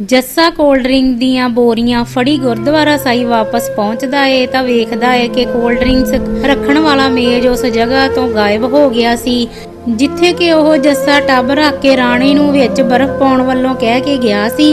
Jassa cold drink दीयां बोरियां फड़ी गुरुद्वारा साहिब वापस पहुंचदा है तां वेखदा है कि कोल्ड ड्रिंक्स रखण वाला मेज उस जगह तो गायब हो गया सी जिथे कि ओह जस्सा टब रख के राणे नूं विच बर्फ पाउण वल्लों कह के गया सी।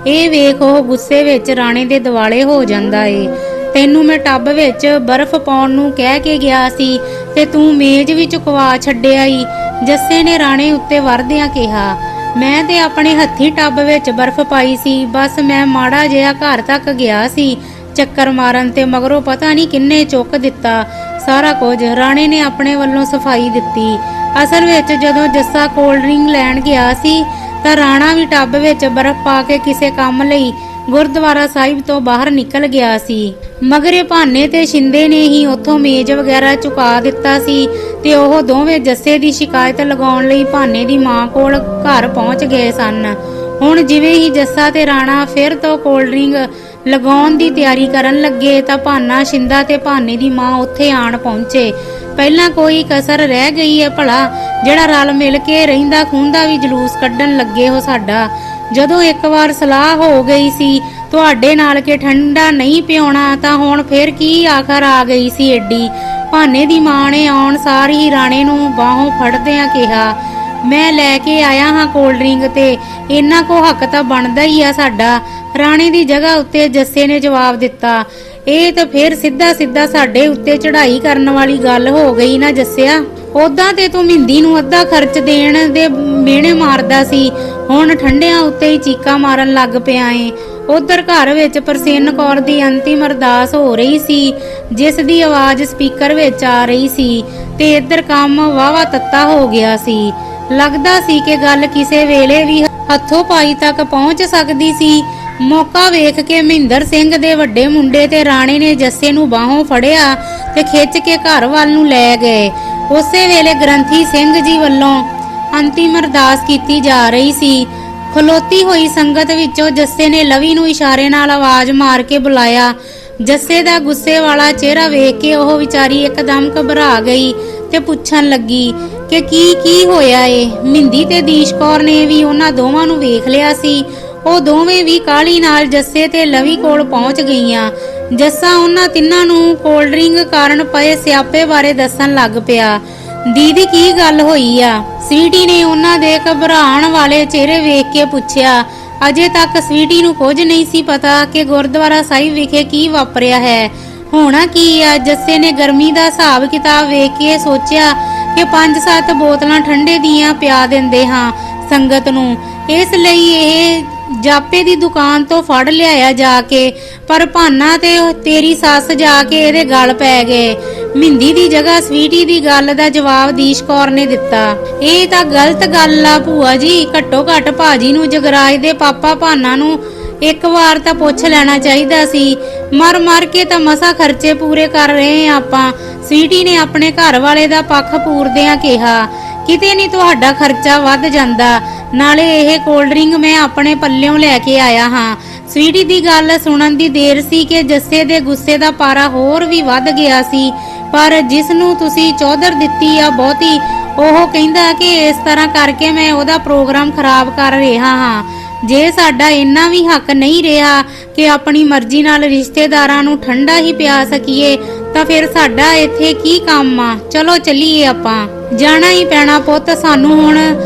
ਇਹ ਵੇਖ ਉਹ ਗੁੱਸੇ ਵਿੱਚ ਰਾਣੇ ਦੇ ਦਿਵਾਲੇ ਹੋ ਜਾਂਦਾ ਏ। ਤੈਨੂੰ ਮੈਂ ਟੱਬ ਵਿੱਚ ਬਰਫ਼ ਪਾਉਣ ਨੂੰ ਕਹਿ ਕੇ ਗਿਆ ਸੀ ਤੇ ਤੂੰ ਮੇਜ਼ ਵੀ ਚੁਕਵਾ ਛੱਡਿਆ ਈ, ਜੱਸੇ ਨੇ ਰਾਣੇ ਉੱਤੇ ਵਰਦਿਆਂ ਕਿਹਾ। ਮੈਂ ਤੇ ਆਪਣੇ ਹੱਥੀ ਟੱਬ ਵਿੱਚ ਬਰਫ਼ ਪਾਈ ਸੀ, ਬਸ ਮੈਂ ਮਾੜਾ ਜਿਹਾ ਘਰ ਤੱਕ ਗਿਆ ਸੀ ਚੱਕਰ ਮਾਰਨ ਤੇ ਮਗਰੋਂ ਪਤਾ ਨਹੀਂ ਕਿੰਨੇ ਚੁੱਕ ਦਿੱਤਾ ਸਾਰਾ ਕੁਝ। ਰਾਣੇ ਨੇ ਆਪਣੇ ਵੱਲੋਂ ਸਫਾਈ ਦਿੱਤੀ। ਅਸਲ ਵਿੱਚ ਜਦੋਂ ਜੱਸਾ ਕੋਲਡ ਡਰਿੰਕ ਲੈਣ ਗਿਆ ਸੀ ਤਾਂ ਰਾਣਾ ਵੀ ਟੱਬ ਵਿੱਚ ਬਰਫ਼ ਪਾ ਕੇ ਕਿਸੇ ਕੰਮ ਲਈ ਗੁਰਦੁਆਰਾ ਸਾਹਿਬ ਤੋਂ ਬਾਹਰ ਨਿਕਲ ਗਿਆ ਸੀ। ਮਗਰੇ ਭਾਨੇ ਤੇ ਸ਼ਿੰਦੇ ਨੇ ਹੀ ਉੱਥੋਂ ਮੇਜ਼ ਵਗੈਰਾ ਚੁਕਾ ਦਿੱਤਾ ਸੀ ਤੇ ਉਹ ਦੋਵੇਂ ਜੱਸੇ ਦੀ ਸ਼ਿਕਾਇਤ ਲਗਾਉਣ ਲਈ ਭਾਨੇ ਦੀ ਮਾਂ ਕੋਲ ਘਰ ਪਹੁੰਚ ਗਏ ਸਨ। ਹੁਣ ਜਿਵੇਂ ਹੀ ਜੱਸਾ ਤੇ ਰਾਣਾ ਫਿਰ ਤੋਂ ਕੋਲਡ ਡਰਿੰਕ ਲਗਾਉਣ ਦੀ ਤਿਆਰੀ ਕਰਨ ਲੱਗੇ ਤਾਂ ਭਾਨਾ, ਸ਼ਿੰਦਾ ਤੇ ਭਾਨੇ ਦੀ ਮਾਂ ਉੱਥੇ ਆਣ ਪਹੁੰਚੇ। ਪਹਿਲਾਂ ਕੋਈ ਕਸਰ ਰਹਿ ਗਈ ਹੈ ਭਲਾ, ਜਿਹੜਾ ਰਲ ਮਿਲ ਕੇ ਰਹਿੰਦਾ ਖੂੰਦਾ ਵੀ ਜਲੂਸ ਕੱਢਣ ਲੱਗੇ ਹੋ ਸਾਡਾ। ਜਦੋਂ ਇੱਕ ਵਾਰ ਸਲਾਹ ਹੋ ਗਈ ਸੀ ਤੁਹਾਡੇ ਨਾਲ ਕਿ ਠੰਡਾ ਨਹੀਂ ਪਿਉਣਾ ਤਾਂ ਹੁਣ ਫਿਰ ਕੀ ਆਖਰ ਆ ਗਈ ਸੀ ਏਡੀ। ਭਾਨੇ ਦੀ ਮਾਂ ਨੇ ਆਉਣ ਸਾਰ ਹੀ ਰਾਣੇ ਨੂੰ ਬਾਹੋਂ ਫੜਦਿਆਂ ਕਿਹਾ, ਮੈਂ ਲੈ ਕੇ ਆਇਆ ਹਾਂ ਕੋਲਡ ਡਰਿੰਕ ਤੇ ਇਹਨਾਂ ਕੋ ਹੱਕ ਤਾਂ ਬਣਦਾ ਹੀ ਆ ਸਾਡਾ। ਰਾਣੇ ਦੀ ਜਗ੍ਹਾ ਉੱਤੇ ਜੱਸੇ ਨੇ ਜਵਾਬ ਦਿੱਤਾ, ਇਹ ਤਾਂ ਫਿਰ ਸਿੱਧਾ ਸਿੱਧਾ ਸਾਡੇ ਉੱਤੇ ਚੜ੍ਹਾਈ ਕਰਨ ਵਾਲੀ ਗੱਲ ਹੋ ਗਈ ਨਾ ਜੱਸਿਆ। ਉਦਾਂ ਤੇ ਤੂੰ ਮਹਿੰਦੀ ਨੂੰ ਅੱਧਾ ਖਰਚ ਦੇਣ ਦੇ ਮਿਹਣੇ ਮਾਰਦਾ ਸੀ, ਹੁਣ ਠੰਡਿਆਂ ਉੱਤੇ ਹੀ ਚੀਕਾਂ ਮਾਰਨ ਲੱਗ ਪਿਆ ਏ। ਉਧਰ ਘਰ ਵਿੱਚ ਪ੍ਰਸੰਨ ਕੌਰ ਦੀ ਅੰਤਿਮ ਅਰਦਾਸ ਹੋ ਰਹੀ ਸੀ ਜਿਸ ਦੀ ਆਵਾਜ਼ ਸਪੀਕਰ ਵਿੱਚ ਆ ਰਹੀ ਸੀ ਤੇ ਇੱਧਰ ਕੰਮ ਵਾਵਾ ਤੱਤਾ ਹੋ ਗਿਆ ਸੀ। ਲੱਗਦਾ ਸੀ ਕਿ ਗੱਲ ਕਿਸੇ ਵੇਲੇ ਵੀ ਹੱਥੋਂ ਪਾਈ ਤੱਕ ਪਹੁੰਚ ਸਕਦੀ ਸੀ। ਮੌਕਾ ਵੇਖ ਕੇ ਮਹਿੰਦਰ ਸਿੰਘ ਦੇ ਵੱਡੇ ਮੁੰਡੇ ਤੇ ਰਾਣੇ ਨੇ ਜੱਸੇ ਨੂੰ ਬਾਹੋਂ ਫੜਿਆ ਤੇ ਖਿੱਚ ਕੇ ਘਰ ਵੱਲ ਨੂੰ ਲੈ ਗਏ। ਉਸੇ ਵੇਲੇ ਗ੍ਰੰਥੀ ਸਿੰਘ ਜੀ ਵੱਲੋਂ ਅੰਤਿਮ ਅਰਦਾਸ ਕੀਤੀ ਜਾ ਰਹੀ ਸੀ। ਖਲੋਤੀ ਹੋਈ ਸੰਗਤ ਵਿੱਚੋਂ ਜੱਸੇ ਨੇ ਲਵੀ ਨੂੰ ਇਸ਼ਾਰੇ ਨਾਲ ਆਵਾਜ਼ ਮਾਰ ਕੇ ਬੁਲਾਇਆ। ਜੱਸੇ ਦਾ ਗੁੱਸੇ ਵਾਲਾ ਚਿਹਰਾ ਵੇਖ ਕੇ ਉਹ ਵਿਚਾਰੀ ਇੱਕਦਮ ਘਬਰਾ ਗਈ ਤੇ ਪੁੱਛਣ ਲੱਗੀ ਕਿ ਕੀ ਹੋਇਆ ਏ। ਮਹਿੰਦੀ ਤੇ ਦੀਸ਼ ਕੌਰ ਨੇ ਵੀ ਉਹਨਾਂ ਦੋਵਾਂ ਨੂੰ ਵੇਖ ਲਿਆ ਸੀ। ਉਹ ਦੋਵੇਂ ਵੀ ਕਾਹਲੀ ਨਾਲ ਜੱਸੇ ਤੇ ਲਵੀ ਕੋਲ ਪਹੁੰਚ ਗਈਆਂ। ਜੱਸਾ ਉਹਨਾਂ ਤਿੰਨਾਂ ਨੂੰ ਕੋਲਡ ਡਰਿੰਕ ਕਾਰਨ ਪਏ ਸਿਆਪੇ ਬਾਰੇ ਦੱਸਣ ਲੱਗ ਪਿਆ। ਦੀਦੀ ਕੀ ਗੱਲ ਹੋਈ ਆ? ਸਵੀਟੀ ਨੇ ਉਹਨਾਂ ਦੇ ਘਬਰਾਉਣ ਵਾਲੇ ਚਿਹਰੇ ਵੇਖ ਕੇ ਪੁੱਛਿਆ। ਅਜੇ ਤੱਕ ਸਵੀਟੀ ਨੂੰ ਕੁਝ ਨਹੀਂ ਸੀ ਪਤਾ ਕਿ ਗੁਰਦੁਆਰਾ ਸਾਹਿਬ ਵਿਖੇ ਕੀ ਵਾਪਰਿਆ ਹੈ। ਹੋਣਾ ਕੀ ਆ? ਜੱਸੇ ਨੇ ਗਰਮੀ ਦਾ ਹਿਸਾਬ ਕਿਤਾਬ ਵੇਖ ਕੇ ਸੋਚਿਆ ਕਿ 5-7 ਬੋਤਲਾਂ ਠੰਡੇ ਦੀਆਂ ਪਿਆ ਦਿੰਦੇ ਹਾਂ ਸੰਗਤ ਨੂੰ, ਇਸ ਲਈ ਇਹ ਜਾਪੇ ਦੀ ਦੁਕਾਨ ਤੋਂ ਫੜ ਲਿਆਇਆ ਜਾ ਕੇ। ਪਰ ਭਾਨਾ ਤੇ ਤੇਰੀ ਸੱਸ ਜਾ ਕੇ ਇਹਦੇ ਗਲ ਪੈ ਗਏ। ਮਹਿੰਦੀ ਦੀ ਜਗ੍ਹਾ ਸਵੀਟੀ ਦੀ ਗੱਲ ਦਾ ਜਵਾਬ ਦੀਸ਼ ਕੌਰ ਨੇ ਦਿੱਤਾ। ਇਹ ਤਾਂ ਗਲਤ ਗੱਲ ਆ ਭੂਆ ਜੀ, ਘੱਟੋ ਘੱਟ ਭਾਜੀ ਨੂੰ ਜਗਰਾਜ ਦੇ ਪਾਪਾ ਭਾਨਾ ਨੂੰ ਇੱਕ ਵਾਰ ਤਾਂ ਪੁੱਛ ਲੈਣਾ ਚਾਹੀਦਾ ਸੀ। ਮਰ ਕੇ ਤਾਂ ਮਸਾ ਖਰਚੇ ਪੂਰੇ ਕਰ ਰਹੇ ਆ ਆਪਾਂ। ਸਵੀਟੀ ਨੇ ਆਪਣੇ ਘਰ ਵਾਲੇ ਦਾ ਪੱਖ ਪੂਰਦਿਆਂ ਕਿਹਾ, ਕਿਤੇ ਨਹੀਂ ਤੁਹਾਡਾ ਖਰਚਾ ਵੱਧ ਜਾਂਦਾ, ਨਾਲੇ ਇਹ ਕੋਲਡ ਡਰਿੰਕ ਮੈਂ ਆਪਣੇ ਪੱਲਿਓਂ ਲੈ ਕੇ ਆਇਆ ਹਾਂ। ਸਵੀਟੀ ਦੀ ਗੱਲ ਸੁਣਨ ਦੀ ਦੇਰ ਸੀ ਕਿ ਜੱਸੇ ਦੇ ਗੁੱਸੇ ਦਾ ਪਾਰਾ ਹੋਰ ਵੀ ਵੱਧ ਗਿਆ ਸੀ। ਪਰ ਜਿਸ ਨੂੰ ਤੁਸੀਂ ਚੌਧਰ ਦਿੱਤੀ ਆ ਬਹੁਤੀ, ਉਹ ਕਹਿੰਦਾ ਕਿ ਇਸ ਤਰ੍ਹਾਂ ਕਰਕੇ ਮੈਂ ਉਹਦਾ ਪ੍ਰੋਗਰਾਮ ਖਰਾਬ ਕਰ ਰਿਹਾ ਹਾਂ। ਜੇ ਸਾਡਾ ਇੰਨਾ ਵੀ ਹੱਕ ਨਹੀਂ ਰਿਹਾ ਕਿ ਆਪਣੀ ਮਰਜ਼ੀ ਨਾਲ ਰਿਸ਼ਤੇਦਾਰਾਂ ਨੂੰ ਠੰਡਾ ਹੀ ਪਿਆ ਸਕੀਏ ਤਾਂ ਫਿਰ ਸਾਡਾ ਇੱਥੇ ਕੀ ਕੰਮ ਆ? ਚਲੋ ਚੱਲੀਏ, ਆਪਾਂ ਜਾਣਾ ਹੀ ਪੈਣਾ ਪੁੱਤ ਸਾਨੂੰ। ਹੁਣ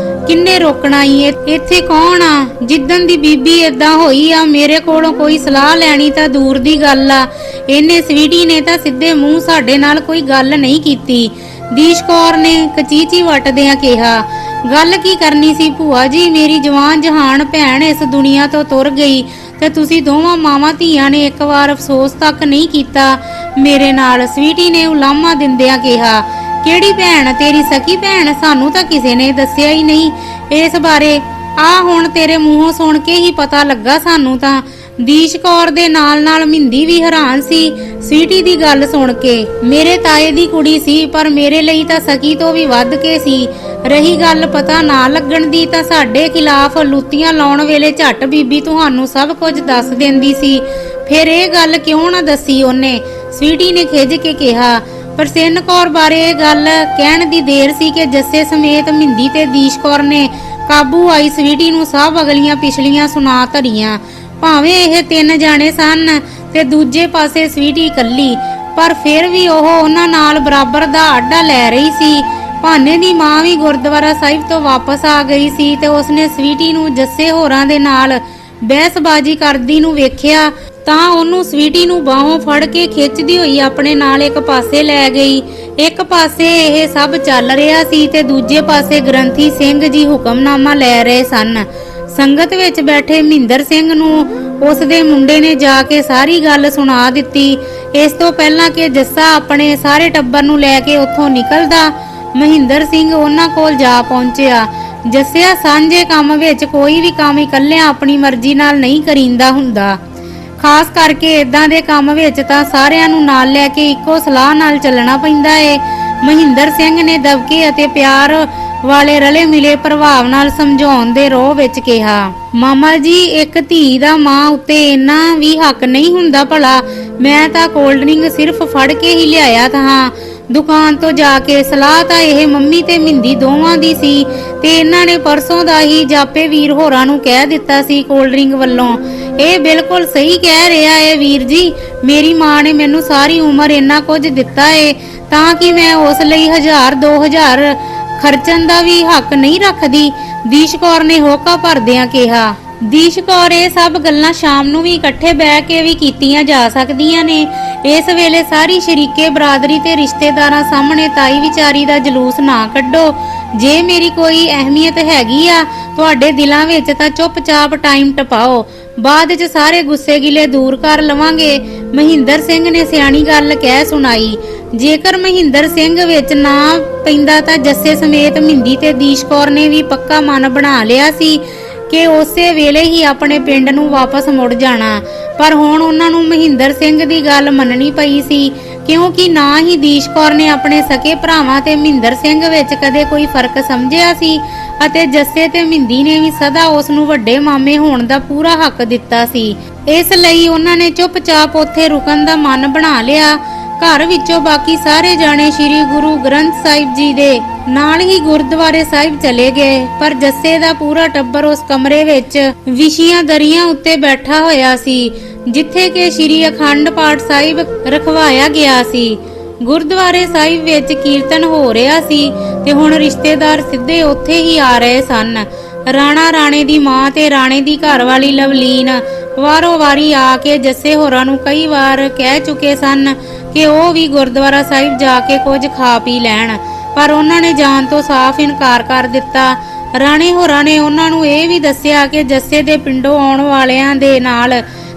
ਕਿੰਨੇ ਰੋਕਣਾ ਈ? ਇੱਥੇ ਕੌਣ ਆ? ਜਿੱਦਣ ਦੀ ਬੀਬੀ ਏਦਾਂ ਹੋਈ ਆ ਮੇਰੇ ਕੋਲੋਂ ਕੋਈ ਸਲਾਹ ਲੈਣੀ ਤਾਂ ਦੂਰ ਦੀ ਗੱਲ ਆ। ਇਹਨੇ ਸਵੀਟੀ ਨੇ ਤਾਂ ਸਿੱਧੇ ਮੂੰਹ ਸਾਡੇ ਨਾਲ ਕੋਈ ਗੱਲ ਨਹੀਂ ਕੀਤੀ। ਦੀਸ਼ ਕੌਰ ਨੇ ਕਚੀਚੀ ਵੱਟਦਿਆਂ ਕਿਹਾ, ਗੱਲ ਕੀ ਕਰਨੀ ਸੀ ਭੂਆ ਜੀ? ਮੇਰੀ ਜਵਾਨ ਜਹਾਨ ਭੈਣ ਇਸ ਦੁਨੀਆ ਤੋਂ ਤੁਰ ਗਈ ਤੇ ਤੁਸੀਂ ਦੋਵਾਂ ਮਾਵਾਂ ਧੀਆਂ ਨੇ ਇੱਕ ਵਾਰ ਅਫਸੋਸ ਤੱਕ ਨਹੀਂ ਕੀਤਾ ਮੇਰੇ ਨਾਲ। ਸਵੀਟੀ ਨੇ ਉਲਾਮਾ ਦਿੰਦਿਆਂ ਕਿਹਾ, ਕਿਹੜੀ ਭੈਣ? ਤੇਰੀ ਸਕੀ ਭੈਣ? ਸਾਨੂੰ ਤਾਂ ਕਿਸੇ ਨੇ ਦੱਸਿਆ ਹੀ ਨਹੀਂ ਇਸ ਬਾਰੇ। ਆ ਹੁਣ ਤੇਰੇ ਮੂੰਹੋਂ ਸੁਣ ਕੇ ਹੀ ਪਤਾ ਲੱਗਾ ਸਾਨੂੰ ਤਾਂ। ਦੀਸ਼ ਕੌਰ ਦੇ ਨਾਲ ਮਹਿੰਦੀ ਵੀ ਹੈਰਾਨ ਸੀ ਸਵੀਟੀ ਦੀ ਗੱਲ ਸੁਣ ਕੇ। ਮੇਰੇ ਤਾਏ ਦੀ ਕੁੜੀ ਸੀ ਪਰ ਮੇਰੇ ਲਈ ਤਾਂ ਸਕੀ ਤੋਂ ਵੀ ਵੱਧ ਕੇ ਸੀ। ਰਹੀ ਗੱਲ ਪਤਾ ਨਾ ਲੱਗਣ ਦੀ ਤਾਂ ਸਾਡੇ ਖਿਲਾਫ ਲੁੱਤੀਆਂ ਲਾਉਣ ਵੇਲੇ ਝੱਟ ਬੀਬੀ ਤੁਹਾਨੂੰ ਸਭ ਕੁਝ ਦੱਸ ਦਿੰਦੀ ਸੀ। ਫਿਰ ਇਹ ਗੱਲ ਕਿਉਂ ਨਾ ਦੱਸੀ ਉਹਨੇ? ਸਵੀਟੀ ਨੇ ਖਿੱਝ ਕੇ ਕਿਹਾ। ਪ੍ਰਸੰਨ ਕੌਰ ਬਾਰੇ ਇਹ ਗੱਲ ਕਹਿਣ ਦੀ ਦੇਰ ਸੀ ਕਿ ਜੱਸੇ ਸਮੇਤ ਮਹਿੰਦੀ ਤੇ ਦੀਸ਼ ਕੌਰ ਨੇ ਕਾਬੂ ਆਈ ਸਵੀਟੀ ਨੂੰ ਸਭ ਅਗਲੀਆਂ ਪਿਛਲੀਆਂ ਸੁਣਾ ਧਰੀਆਂ। ਭਾਵੇਂ ਇਹ 3 ਜਾਣੇ ਸਨ ਤੇ ਦੂਜੇ ਪਾਸੇ ਸਵੀਟੀ ਇਕੱਲੀ, ਪਰ ਫਿਰ ਵੀ ਉਹ ਉਹਨਾਂ ਨਾਲ ਬਰਾਬਰ ਦਾ ਆਡਾ ਲੈ ਰਹੀ ਸੀ। ਭਾਨੇ ਦੀ ਮਾਂ ਵੀ ਗੁਰਦੁਆਰਾ ਸਾਹਿਬ ਤੋਂ ਵਾਪਸ ਆ ਗਈ ਸੀ ਤੇ ਉਸਨੇ ਸਵੀਟੀ ਨੂੰ ਜੱਸੇ ਹੋਰਾਂ ਦੇ ਨਾਲ ਬਹਿਸਬਾਜ਼ੀ ਕਰਦੀ ਨੂੰ ਵੇਖਿਆ ਤਾਂ ਉਹਨੂੰ ਸਵੀਟੀ ਨੂੰ ਬਾਹੋਂ ਫੜ ਕੇ ਖਿੱਚਦੀ ਹੋਈ ਆਪਣੇ ਨਾਲ ਇੱਕ ਪਾਸੇ ਲੈ ਗਈ। ਇੱਕ ਪਾਸੇ ਇਹ ਸਭ ਚੱਲ ਰਿਹਾ ਸੀ ਤੇ ਦੂਜੇ ਪਾਸੇ ਗ੍ਰੰਥੀ ਸਿੰਘ ਜੀ ਹੁਕਮਨਾਮਾ ਲੈ ਰਹੇ ਸਨ। ਸੰਗਤ ਵਿੱਚ ਬੈਠੇ ਮਹਿੰਦਰ ਸਿੰਘ ਨੂੰ ਉਸ ਦੇ ਮੁੰਡੇ ਨੇ ਜਾ ਕੇ ਸਾਰੀ ਗੱਲ ਸੁਣਾ ਦਿੱਤੀ। ਇਸ ਤੋਂ ਪਹਿਲਾਂ ਕਿ ਜੱਸਾ ਆਪਣੇ ਸਾਰੇ ਟੱਬਰ ਨੂੰ ਲੈ ਕੇ ਉੱਥੋਂ ਨਿਕਲਦਾ, ਮਹਿੰਦਰ ਸਿੰਘ ਉਹਨਾਂ ਕੋਲ ਜਾ ਪਹੁੰਚਿਆ। ਜੱਸਿਆ, ਸਾਂਝੇ ਕੰਮ ਵਿੱਚ ਕੋਈ ਵੀ ਕੰਮ ਇਕੱਲਿਆਂ ਆਪਣੀ ਮਰਜ਼ੀ ਨਾਲ ਨਹੀਂ ਕਰੀਂਦਾ ਹੁੰਦਾ। ਖਾਸ ਕਰਕੇ ਇਦਾਂ ਦੇ ਕੰਮ ਵਿੱਚ ਤਾਂ ਸਾਰਿਆਂ ਨੂੰ ਨਾਲ ਲੈ ਕੇ ਇੱਕੋ ਸਲਾਹ ਨਾਲ ਚੱਲਣਾ ਪੈਂਦਾ ਏ। ਮਹਿੰਦਰ ਸਿੰਘ ਨੇ ਦਬਕੇ ਅਤੇ ਪਿਆਰ ਵਾਲੇ ਰਲੇ ਮਿਲੇ ਪ੍ਰਭਾਵ ਨਾਲ ਸਮਝਾਉਣ ਦੇ ਰੋਹ ਵਿੱਚ ਕਿਹਾ, ਮਾਮਾ ਜੀ, ਇੱਕ ਧੀ ਦਾ ਮਾਂ ਉੱਤੇ ਇੰਨਾ ਵੀ ਹੱਕ ਨਹੀਂ ਹੁੰਦਾ ਭਲਾ। ਮੈਂ ਤਾਂ ਕੋਲਡ ਡਰਿੰਕ ਸਿਰਫ ਫੜ ਕੇ ਹੀ ਲਿਆਇਆ ਤਾਂ ਦੁਕਾਨ ਤੋਂ ਜਾ ਕੇ। ਸਲਾਹ ਤਾਂ ਇਹ ਮੰਮੀ ਤੇ ਮਿੰਦੀ ਦੋਵਾਂ ਦੀ ਸੀ ਤੇ ਇਹਨਾਂ ਨੇ ਪਰਸੋਂ ਦਾ ਹੀ ਜਾਪੇ ਵੀਰ ਹੋਰਾਂ ਨੂੰ ਕਹਿ ਦਿੱਤਾ ਸੀ ਕੋਲਡ ਡਰਿੰਕ ਵੱਲੋਂ। ਇਹ ਬਿਲਕੁਲ ਸਹੀ ਕਹਿ ਰਿਹਾ ਏ ਵੀਰ ਜੀ। ਮੇਰੀ ਮਾਂ ਨੇ ਮੈਨੂੰ ਸਾਰੀ ਉਮਰ ਇੰਨਾ ਕੁਝ ਦਿੱਤਾ ਏ ਤਾਂ ਕਿ ਮੈਂ ਉਸ ਲਈ 1000-2000 ਖਰਚਣ ਦਾ ਵੀ ਹੱਕ ਨਹੀਂ ਰੱਖਦੀ। ਦੀਸ਼ ਕੌਰ ਨੇ ਹੋਕਾ ਭਰਦਿਆਂ ਕਿਹਾ। ਦੀਸ਼ ਕੌਰ, ਇਹ ਸਭ ਗੱਲਾਂ ਸ਼ਾਮ ਨੂੰ ਵੀ ਇਕੱਠੇ ਬਹਿ ਕੇ ਵੀ ਕੀਤੀਆਂ ਜਾ ਸਕਦੀਆਂ ਨੇ। ਇਸ ਵੇਲੇ ਸਾਰੀ ਸ਼ਰੀਕੇ ਬਰਾਦਰੀ ਤੇ ਰਿਸ਼ਤੇਦਾਰਾਂ ਸਾਹਮਣੇ ਤਾਈ ਵਿਚਾਰੀ ਦਾ ਜਲੂਸ ਨਾ ਕੱਢੋ। ਜੇ ਮੇਰੀ ਕੋਈ ਅਹਿਮੀਅਤ ਹੈਗੀ ਆ ਤੁਹਾਡੇ ਦਿਲਾਂ ਵਿੱਚ ਤਾਂ ਚੁੱਪਚਾਪ ਟਾਈਮ ਟਪਾਓ, ਬਾਅਦ 'ਚ ਸਾਰੇ ਗੁੱਸੇ ਗਿਲੇ ਦੂਰ ਕਰ ਲਵਾਂਗੇ। ਮਹਿੰਦਰ ਸਿੰਘ ਨੇ ਸਿਆਣੀ ਗੱਲ ਕਹਿ ਸੁਣਾਈ। ਜੇਕਰ ਮਹਿੰਦਰ ਸਿੰਘ ਵਿੱਚ ਨਾ ਪੈਂਦਾ ਤਾਂ ਜੱਸੇ ਸਮੇਤ ਮਹਿੰਦੀ ਤੇ ਦੀਸ਼ ਕੌਰ ਨੇ ਵੀ ਪੱਕਾ ਮਨ ਬਣਾ ਲਿਆ ਸੀ ਕਿ ਉਸੇ ਵੇਲੇ ਹੀ ਆਪਣੇ ਪਿੰਡ ਨੂੰ ਵਾਪਸ ਮੁੜ ਜਾਣਾ। ਪਰ ਹੁਣ ਉਹਨਾਂ ਨੂੰ ਮਹਿੰਦਰ ਸਿੰਘ ਦੀ ਗੱਲ ਮੰਨਣੀ ਪਈ ਸੀ, ਕਿਉਂਕਿ ਨਾ ਹੀ ਦੀਸ਼ ਕੌਰ ਨੇ ਆਪਣੇ ਸਕੇ ਭਰਾਵਾਂ ਤੇ ਮਹਿੰਦਰ ਸਿੰਘ ਵਿੱਚ ਕਦੇ ਕੋਈ ਫਰਕ ਸਮਝਿਆ ਸੀ ਅਤੇ ਜੱਸੇ ਤੇ ਮਹਿੰਦੀ ਨੇ ਵੀ ਸਦਾ ਉਸ ਨੂੰ ਵੱਡੇ ਮਾਮੇ ਹੋਣ ਦਾ ਪੂਰਾ ਹੱਕ ਦਿੱਤਾ ਸੀ। ਇਸ ਲਈ ਉਹਨਾਂ ਨੇ ਚੁੱਪਚਾਪ ਉੱਥੇ ਰੁਕਣ ਦਾ ਮਨ ਬਣਾ ਲਿਆ। ਘਰ ਵਿੱਚੋਂ ਬਾਕੀ ਸਾਰੇ ਜਾਣੇ ਸ੍ਰੀ ਗੁਰੂ ਗ੍ਰੰਥ ਸਾਹਿਬ ਜੀ ਦੇ ਨਾਲ ਹੀ ਗੁਰਦੁਆਰੇ ਸਾਹਿਬ ਚਲੇ ਗਏ, ਪਰ ਜੱਸੇ ਦਾ ਪੂਰਾ ਟੱਬਰ ਉਸ ਕਮਰੇ ਵਿੱਚ ਵਿਛੀਆਂ ਦਰੀਆਂ ਉੱਤੇ ਬੈਠਾ ਹੋਇਆ ਸੀ ਜਿੱਥੇ ਕਿ ਸ੍ਰੀ ਅਖੰਡ ਪਾਠ ਸਾਹਿਬ ਰਖਵਾਇਆ ਗਿਆ ਸੀ। ਗੁਰਦੁਆਰੇ ਸਾਹਿਬ ਵਿੱਚ ਕੀਰਤਨ ਹੋ ਰਿਹਾ ਸੀ ਤੇ ਹੁਣ ਰਿਸ਼ਤੇਦਾਰ ਸਿੱਧੇ ਉੱਥੇ ਹੀ ਆ ਰਹੇ ਸਨ। ਰਾਣਾ, ਰਾਣੇ ਦੀ ਮਾਂ ਤੇ ਰਾਣੇ ਦੀ ਘਰਵਾਲੀ ਲਵਲੀਨ ਵਾਰੋ ਵਾਰੀ ਆ ਕੇ ਜੱਸੇ ਹੋਰਾਂ ਨੂੰ ਕਈ ਵਾਰ ਕਹਿ ਚੁੱਕੇ ਸਨ ਕਿ ਉਹ ਵੀ ਗੁਰਦੁਆਰਾ ਸਾਹਿਬ ਜਾ ਕੇ ਕੁਝ ਖਾ ਪੀ ਲੈਣ, ਪਰ ਉਹਨਾਂ ਨੇ ਜਾਣ ਤੋਂ ਸਾਫ਼ ਇਨਕਾਰ ਕਰ ਦਿੱਤਾ। ਰਾਣੇ ਹੋਰਾਂ ਨੇ ਉਹਨਾਂ ਨੂੰ ਇਹ ਵੀ ਦੱਸਿਆ ਕਿ ਜੱਸੇ ਦੇ ਪਿੰਡੋਂ ਆਉਣ ਵਾਲਿਆਂ ਦੇ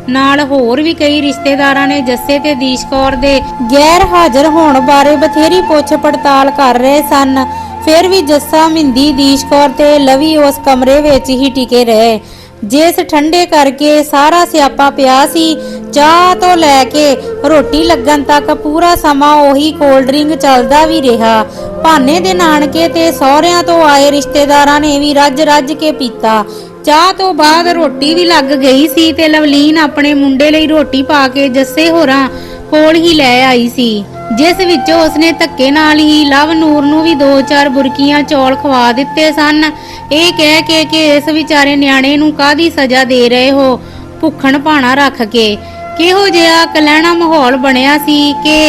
ਨਾਲ ਹੋਰ ਵੀ ਕਈ ਰਿਸ਼ਤੇਦਾਰਾਂ ਨੇ ਜੱਸੇ ਤੇ ਦੀਸ਼ ਕੌਰ ਦੇ ਗੈਰ ਹਾਜ਼ਰ ਹੋਣ ਬਾਰੇ ਬਥੇਰੀ ਪੁੱਛ ਪੜਤਾਲ ਕਰ ਰਹੇ ਸਨ। ਫਿਰ ਵੀ ਜੱਸਾ, ਮਹਿੰਦੀ, ਦੀਸ਼ ਕੌਰ ਤੇ ਲਵੀ ਉਸ ਕਮਰੇ ਵਿੱਚ ਹੀ ਟਿਕੇ ਰਹੇ ਜਿਸ ਠੰਡੇ ਕਰਕੇ ਸਾਰਾ ਸਿਆਪਾ ਪਿਆ ਸੀ। ਚਾਹ ਤੋਂ ਲੈ ਕੇ ਰੋਟੀ ਲੱਗਣ ਤੱਕ ਪੂਰਾ ਸਮਾਂ ਉਹੀ ਕੋਲਡ ਡਰਿੰਕ ਚੱਲਦਾ ਵੀ ਰਿਹਾ। ਭਾਨੇ ਦੇ ਨਾਨਕੇ ਤੇ ਸਹੁਰਿਆਂ ਤੋਂ ਆਏ ਰਿਸ਼ਤੇਦਾਰਾਂ ਨੇ ਵੀ ਰੱਜ ਕੇ ਪੀਤਾ। ਚਾਹ ਤੋਂ ਬਾਅਦ ਰੋਟੀ ਵੀ ਲੱਗ ਗਈ ਸੀ ਤੇ ਲਵਲੀਨ ਆਪਣੇ ਮੁੰਡੇ ਲਈ ਰੋਟੀ ਪਾ ਕੇ ਜੱਸੇ ਹੋਰਾਂ ਕੋਲ ਹੀ ਲੈ ਆਈ ਸੀ, ਜਿਸ ਵਿੱਚੋਂ ਉਸਨੇ ਧੱਕੇ ਨਾਲ ਹੀ ਲਵ ਨੂਰ ਨੂੰ ਵੀ 2-4 ਬੁਰਕੀਆਂ ਚੌਲ ਖਵਾ ਦਿੱਤੇ ਸਨ, ਇਹ ਕਹਿ ਕੇ ਕਿ ਇਸ ਵਿਚਾਰੇ ਨਿਆਣੇ ਨੂੰ ਕਾਹਦੀ ਸਜ਼ਾ ਦੇ ਰਹੇ ਹੋ ਭੁੱਖਣ ਭਾਣਾ ਰੱਖ ਕੇ। ਕਿਹੋ ਜਿਹਾ ਕਲੈਣਾ ਮਾਹੌਲ ਬਣਿਆ ਸੀ ਕਿ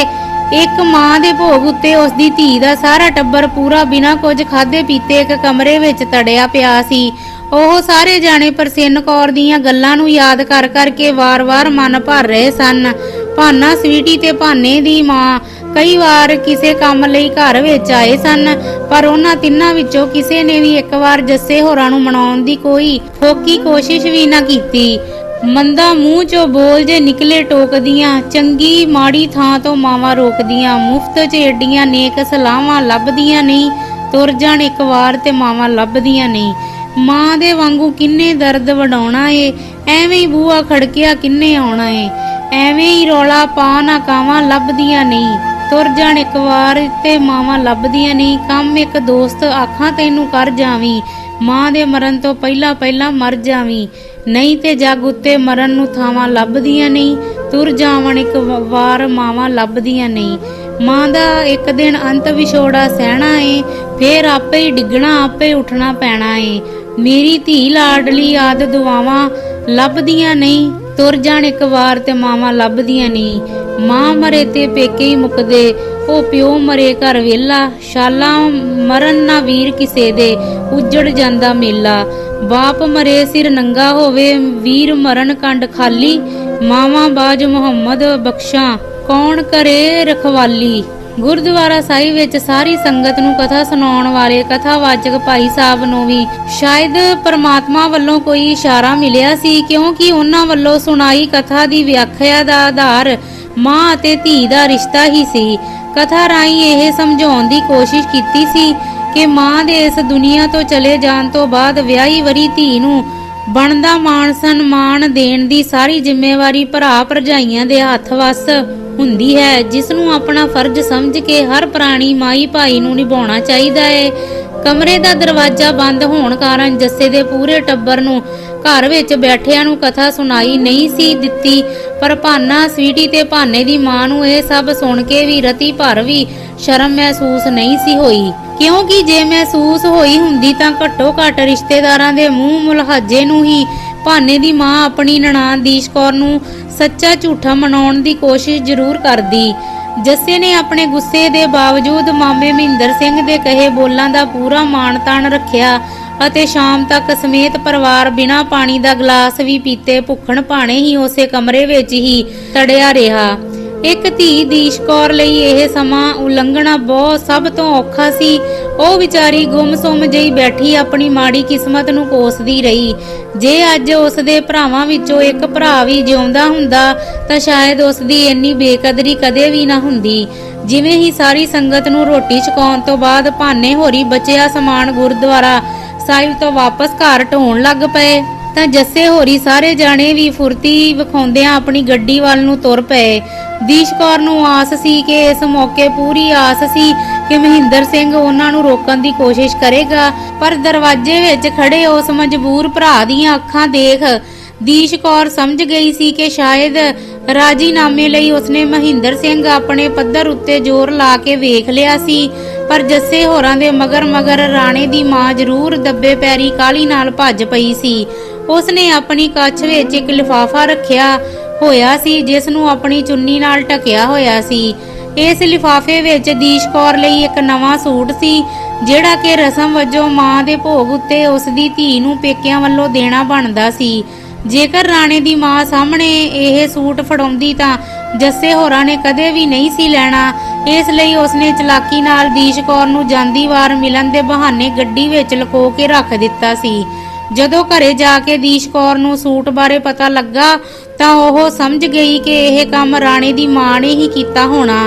ਇੱਕ ਮਾਂ ਦੇ ਭੋਗ ਉੱਤੇ ਉਸਦੀ ਧੀ ਦਾ ਸਾਰਾ ਟੱਬਰ ਪੂਰਾ ਬਿਨਾਂ ਕੁਝ ਖਾਦੇ ਪੀਤੇ ਇੱਕ ਕਮਰੇ ਵਿੱਚ ਤੜਿਆ ਪਿਆ ਸੀ। ਉਹ ਸਾਰੇ ਜਾਣੇ ਪ੍ਰਸੰਨ ਕੌਰ ਦੀਆਂ ਗੱਲਾਂ ਨੂੰ ਯਾਦ ਕਰ ਕਰਕੇ ਵਾਰ-ਵਾਰ ਮਨ ਭਰ ਰਹੇ ਸਨ। ਭਾਨਾ, ਸਵੀਟੀ ਤੇ ਭਾਨੇ ਦੀ ਮਾਂ ਕਈ ਵਾਰ ਕਿਸੇ ਕੰਮ ਲਈ ਘਰ ਵਿੱਚ ਆਏ ਸਨ, ਪਰ ਉਹਨਾਂ ਤਿੰਨਾਂ ਵਿੱਚੋਂ ਕਿਸੇ ਨੇ ਵੀ ਇੱਕ ਵਾਰ ਜੱਸੇ ਹੋਰਾਂ ਨੂੰ ਮਨਾਉਣ ਦੀ ਕੋਈ ਫੋਕੀ ਕੋਸ਼ਿਸ਼ ਵੀ ਨਾ ਕੀਤੀ। ਮੰਦਾ ਮੂੰਹ ਚੋਂ ਬੋਲ ਜੇ ਨਿਕਲੇ ਟੋਕਦੀਆਂ, ਚੰਗੀ ਮਾੜੀ ਥਾਂ ਤੋਂ ਮਾਵਾਂ ਰੋਕਦੀਆਂ, ਮੁਫਤ 'ਚ ਏਡੀਆਂ ਨੇਕ ਸਲਾਹਾਂ ਲੱਭਦੀਆਂ ਨਹੀਂ, ਤੁਰ ਜਾਣ ਇੱਕ ਵਾਰ ਤੇ ਮਾਵਾਂ ਲੱਭਦੀਆਂ ਨਹੀਂ। ਮਾਂ ਦੇ ਵਾਂਗੂ ਕਿੰਨੇ ਦਰਦ ਵਡਾਉਣਾ ਏ, ਐਵੇਂ ਹੀ ਬੂਹਾ ਖੜਕਿਆ ਕਿੰਨੇ ਆਉਣਾ ਏ, ਐਵੇਂ ਹੀ ਰੌਲਾ ਪਾ ਨਾ ਕਾਵਾਂ ਲੱਭਦੀਆਂ ਨਹੀਂ, ਤੁਰ ਜਾਣ ਇੱਕ ਵਾਰ ਤੇ ਮਾਵਾਂ ਲੱਭਦੀਆਂ ਨਹੀਂ। ਕੰਮ ਇੱਕ ਦੋਸਤ ਆਖਾਂ ਤੈਨੂੰ ਕਰ ਜਾਵੀਂ, ਮਾਂ ਦੇ ਮਰਨ ਤੋਂ ਪਹਿਲਾਂ ਮਰ ਜਾਵੀਂ, ਨਹੀਂ ਤੇ ਜੱਗ ਉੱਤੇ ਮਰਨ ਨੂੰ ਥਾਵਾਂ ਲੱਭਦੀਆਂ ਨਹੀਂ, ਤੁਰ ਜਾਵਣ ਇੱਕ ਵਾਰ ਮਾਵਾਂ ਲੱਭਦੀਆਂ ਨਹੀਂ। ਮਾਂ ਦਾ ਇੱਕ ਦਿਨ ਅੰਤ ਵਿਛੋੜਾ ਸਹਿਣਾ ਏ, ਫੇਰ ਆਪੇ ਹੀ ਡਿੱਗਣਾ ਆਪੇ ਉੱਠਣਾ ਪੈਣਾ ਏ। ਮੇਰੀ ਧੀ ਲਾਡਲੀ ਆਦ ਦੁਆਵਾਂ ਲੱਭਦੀਆਂ ਨਹੀਂ, ਤੁਰ ਜਾਣ ਇੱਕ ਵਾਰ ਤੇ ਮਾਵਾਂ ਲੱਭਦੀਆਂ ਨਹੀਂ। ਮਾਂ ਮਰੇ ਤੇ ਪੇਕੇ ਹੀ ਮੁੱਕਦੇ, ਉਹ ਪਿਓ ਮਰੇ ਘਰ ਵੇਲਾ, ਸ਼ਾਲਾਂ ਮਰਨ ਨਾ ਵੀਰ ਕਿਸੇ ਦੇ, ਉੱਜੜ ਜਾਂਦਾ ਮੇਲਾ। ਬਾਪ ਮਰੇ ਸਿਰ ਨੰਗਾ ਹੋਵੇ, ਵੀਰ ਮਰਨ ਕੰਡ ਖਾਲੀ, ਮਾਵਾਂ ਬਾਜ ਮੁਹੰਮਦ ਬਖਸ਼ਾਂ, ਕੌਣ ਕਰੇ ਰਖਵਾਲੀ। ਗੁਰਦੁਆਰਾ ਸਾਹਿਬ ਵਿੱਚ ਸਾਰੀ ਸੰਗਤ ਨੂੰ ਕਥਾ ਸੁਣਾਉਣ ਵਾਲੇ ਕਥਾਵਾਚਕ ਭਾਈ ਸਾਹਿਬ ਨੂੰ ਵੀ ਸ਼ਾਇਦ ਪਰਮਾਤਮਾ ਵੱਲੋਂ ਕੋਈ ਇਸ਼ਾਰਾ ਮਿਲਿਆ ਸੀ, ਕਿਉਂਕਿ ਉਹਨਾਂ ਵੱਲੋਂ ਸੁਣਾਈ ਕਥਾ ਦੀ ਵਿਆਖਿਆ ਦਾ ਆਧਾਰ ਮਾਂ ਅਤੇ ਧੀ ਦਾ ਰਿਸ਼ਤਾ ਹੀ ਸੀ। ਕਥਾ ਰਾਹੀਂ ਇਹ ਸਮਝਾਉਣ ਦੀ ਕੋਸ਼ਿਸ਼ ਕੀਤੀ ਸੀ ਕਿ ਮਾਂ ਦੇ ਇਸ ਦੁਨੀਆ ਤੋਂ ਚਲੇ ਜਾਣ ਤੋਂ ਬਾਅਦ ਵਿਆਹੀ ਵਰੀ ਧੀ ਨੂੰ ਬਣਦਾ ਮਾਣ ਸਨਮਾਨ ਦੇਣ ਦੀ ਸਾਰੀ ਜ਼ਿੰਮੇਵਾਰੀ ਭਰਾ ਭਰਜਾਈਆਂ ਦੇ ਹੱਥ ਵੱਸ ਹੁੰਦੀ ਹੈ, ਜਿਸ ਨੂੰ ਆਪਣਾ ਫਰਜ਼ ਸਮਝ ਕੇ ਹਰ ਪ੍ਰਾਣੀ ਮਾਈ ਭਾਈ ਨੂੰ ਨਿਭਾਉਣਾ ਚਾਹੀਦਾ ਹੈ। ਕਮਰੇ ਦਾ ਦਰਵਾਜ਼ਾ ਬੰਦ ਹੋਣ ਕਾਰਨ ਜੱਸੇ ਦੇ ਪੂਰੇ ਟੱਬਰ ਨੂੰ ਘਰ ਵਿੱਚ ਬੈਠਿਆਂ ਨੂੰ ਕਥਾ ਸੁਣਾਈ ਨਹੀਂ ਸੀ ਦਿੱਤੀ, ਪਰ ਭਾਨਾ, ਸਵੀਟੀ ਤੇ ਭਾਨੇ ਦੀ ਮਾਂ ਨੂੰ ਇਹ ਸਭ ਸੁਣ ਕੇ ਵੀ ਰਤੀ ਭਰ ਵੀ ਸ਼ਰਮ ਮਹਿਸੂਸ ਨਹੀਂ ਸੀ ਹੋਈ, ਕਿਉਂਕਿ ਜੇ ਮਹਿਸੂਸ ਹੋਈ ਹੁੰਦੀ ਤਾਂ ਘੱਟੋ ਘੱਟ ਰਿਸ਼ਤੇਦਾਰਾਂ ਦੇ ਮੂੰਹ ਮੁਲਹਾਜੇ ਨੂੰ ਹੀ ਭਾਨੇ ਦੀ ਮਾਂ ਆਪਣੀ ਨਨਾਣ ਦੀਸ਼ ਕੌਰ ਨੂੰ ਸੱਚਾ ਝੂਠਾ ਮਨਾਉਣ ਦੀ ਕੋਸ਼ਿਸ਼ ਜ਼ਰੂਰ ਕਰਦੀ। ਜੱਸੇ ਨੇ ਆਪਣੇ ਗੁੱਸੇ ਦੇ ਬਾਵਜੂਦ ਮਾਮੇ ਮਹਿੰਦਰ ਸਿੰਘ ਦੇ ਕਹੇ ਬੋਲਾਂ ਦਾ ਪੂਰਾ ਮਾਣ ਤਾਣ ਰੱਖਿਆ ਅਤੇ ਸ਼ਾਮ ਤੱਕ ਸਮੇਤ ਪਰਿਵਾਰ ਬਿਨਾਂ ਪਾਣੀ ਦਾ ਗਲਾਸ ਵੀ ਪੀਤੇ ਭੁੱਖਣ ਭਾਣੇ ਹੀ ਉਸੇ ਕਮਰੇ ਵਿੱਚ ਹੀ ਤੜਿਆ ਰਿਹਾ। ਇੱਕ ਧੀ ਦੀਸ਼ ਕੌਰ ਲਈ ਇਹ ਸਮਾਂ ਉਲੰਘਣਾ ਬਹੁਤ ਸਭ ਤੋਂ ਔਖਾ ਸੀ। ਉਹ ਵਿਚਾਰੀ ਗੁੰਮਸੁੰਮ ਜਿਹੀ ਬੈਠੀ ਆਪਣੀ ਮਾੜੀ ਕਿਸਮਤ ਨੂੰ ਕੋਸਦੀ ਰਹੀ। ਜੇ ਅੱਜ ਉਸ ਦੇ ਭਰਾਵਾਂ ਵਿੱਚੋਂ ਇੱਕ ਭਰਾ ਵੀ ਜਿਉਂਦਾ ਹੁੰਦਾ ਤਾਂ ਸ਼ਾਇਦ ਉਸ ਦੀ ਇੰਨੀ ਬੇਕਦਰੀ ਕਦੇ ਵੀ ਨਾ ਹੁੰਦੀ। ਜਿਵੇਂ ਹੀ ਸਾਰੀ ਸੰਗਤ ਨੂੰ ਰੋਟੀ ਛਕਾਉਣ ਤੋਂ ਬਾਅਦ ਭਾਨੇ ਹੋਰੀ ਬਚਿਆ ਸਮਾਨ ਗੁਰਦੁਆਰਾ ਸਾਹਿਬ ਤੋਂ ਵਾਪਸ ਘਰ ਢੋਣ ਲੱਗ ਪਏ ਤਾਂ ਜੱਸੇ ਹੋਰੀ ਸਾਰੇ ਜਾਣੇ ਵੀ ਫੁਰਤੀ ਵਿਖਾਉਂਦਿਆਂ ਆਪਣੀ ਗੱਡੀ ਵੱਲ ਨੂੰ ਤੁਰ ਪਏ। ਦੀਸ਼ ਕੌਰ ਨੂੰ ਆਸ ਸੀ ਕਿ ਇਸ ਮੌਕੇ ਪੂਰੀ ਆਸ ਸੀ ਕਿ ਮਹਿੰਦਰ ਸਿੰਘ ਉਹਨਾਂ ਨੂੰ ਰੋਕਣ ਦੀ ਕੋਸ਼ਿਸ਼ ਕਰੇਗਾ, ਪਰ ਦਰਵਾਜ਼ੇ ਵਿੱਚ ਖੜੇ ਉਸ ਮਜਬੂਰ ਭਰਾ ਦੀਆਂ ਅੱਖਾਂ ਦੇਖ ਦੀਸ਼ ਕੌਰ ਸਮਝ ਗਈ ਸੀ ਕਿ ਸ਼ਾਇਦ ਰਾਜੀਨਾਮੇ ਲਈ ਉਸਨੇ ਮਹਿੰਦਰ ਸਿੰਘ ਆਪਣੇ ਪੱਧਰ ਉੱਤੇ ਜ਼ੋਰ ਲਾ ਕੇ ਵੇਖ ਲਿਆ ਸੀ। ਪਰ ਜੱਸੇ ਹੋਰਾਂ ਦੇ ਮਗਰ ਰਾਣੇ ਦੀ ਮਾਂ ਜ਼ਰੂਰ ਦੱਬੇ ਪੈਰੀ ਕਾਹਲੀ ਨਾਲ ਭੱਜ ਪਈ ਸੀ। ਉਸਨੇ ਆਪਣੀ ਕੱਛ ਵਿੱਚ ਇੱਕ ਲਿਫਾਫਾ ਰੱਖਿਆ ਹੋਇਆ ਸੀ ਜਿਸ ਨੂੰ ਆਪਣੀ ਚੁੰਨੀ ਨਾਲ ਢਕਿਆ ਹੋਇਆ ਸੀ। ਇਸ ਲਿਫਾਫੇ ਵਿੱਚ ਦੀਸ਼ ਕੌਰ ਲਈ ਇੱਕ ਨਵਾਂ ਸੂਟ ਸੀ ਜਿਹੜਾ ਕਿ ਰਸਮ ਵਜੋਂ ਮਾਂ ਦੇ ਭੋਗ ਉੱਤੇ ਉਸ ਦੀ ਧੀ ਨੂੰ ਪੇਕਿਆਂ ਵੱਲੋਂ ਦੇਣਾ ਬਣਦਾ ਸੀ। ਜੇਕਰ ਰਾਣੇ ਦੀ ਮਾਂ ਸਾਹਮਣੇ ਇਹ ਸੂਟ ਫੜਾਉਂਦੀ ਤਾਂ ਜੱਸੇ ਹੋਰਾਂ ਨੇ ਕਦੇ ਵੀ ਨਹੀਂ ਸੀ ਲੈਣਾ। ਇਸ ਲਈ ਉਸਨੇ ਚਲਾਕੀ ਨਾਲ ਦੀਸ਼ ਕੌਰ ਨੂੰ ਜਾਂਦੀ ਵਾਰ ਮਿਲਣ ਦੇ ਬਹਾਨੇ ਗੱਡੀ ਵਿੱਚ ਲੁਕੋ ਕੇ ਰੱਖ ਦਿੱਤਾ ਸੀ। ਜਦੋਂ ਘਰੇ ਜਾ ਕੇ ਦੀਸ਼ ਕੌਰ ਨੂੰ ਸੂਟ ਬਾਰੇ ਪਤਾ ਲੱਗਾ ਤਾਂ ਉਹ ਸਮਝ ਗਈ ਕਿ ਇਹ ਕੰਮ ਰਾਣੇ ਦੀ ਮਾਂ ਨੇ ਹੀ ਕੀਤਾ ਹੋਣਾ।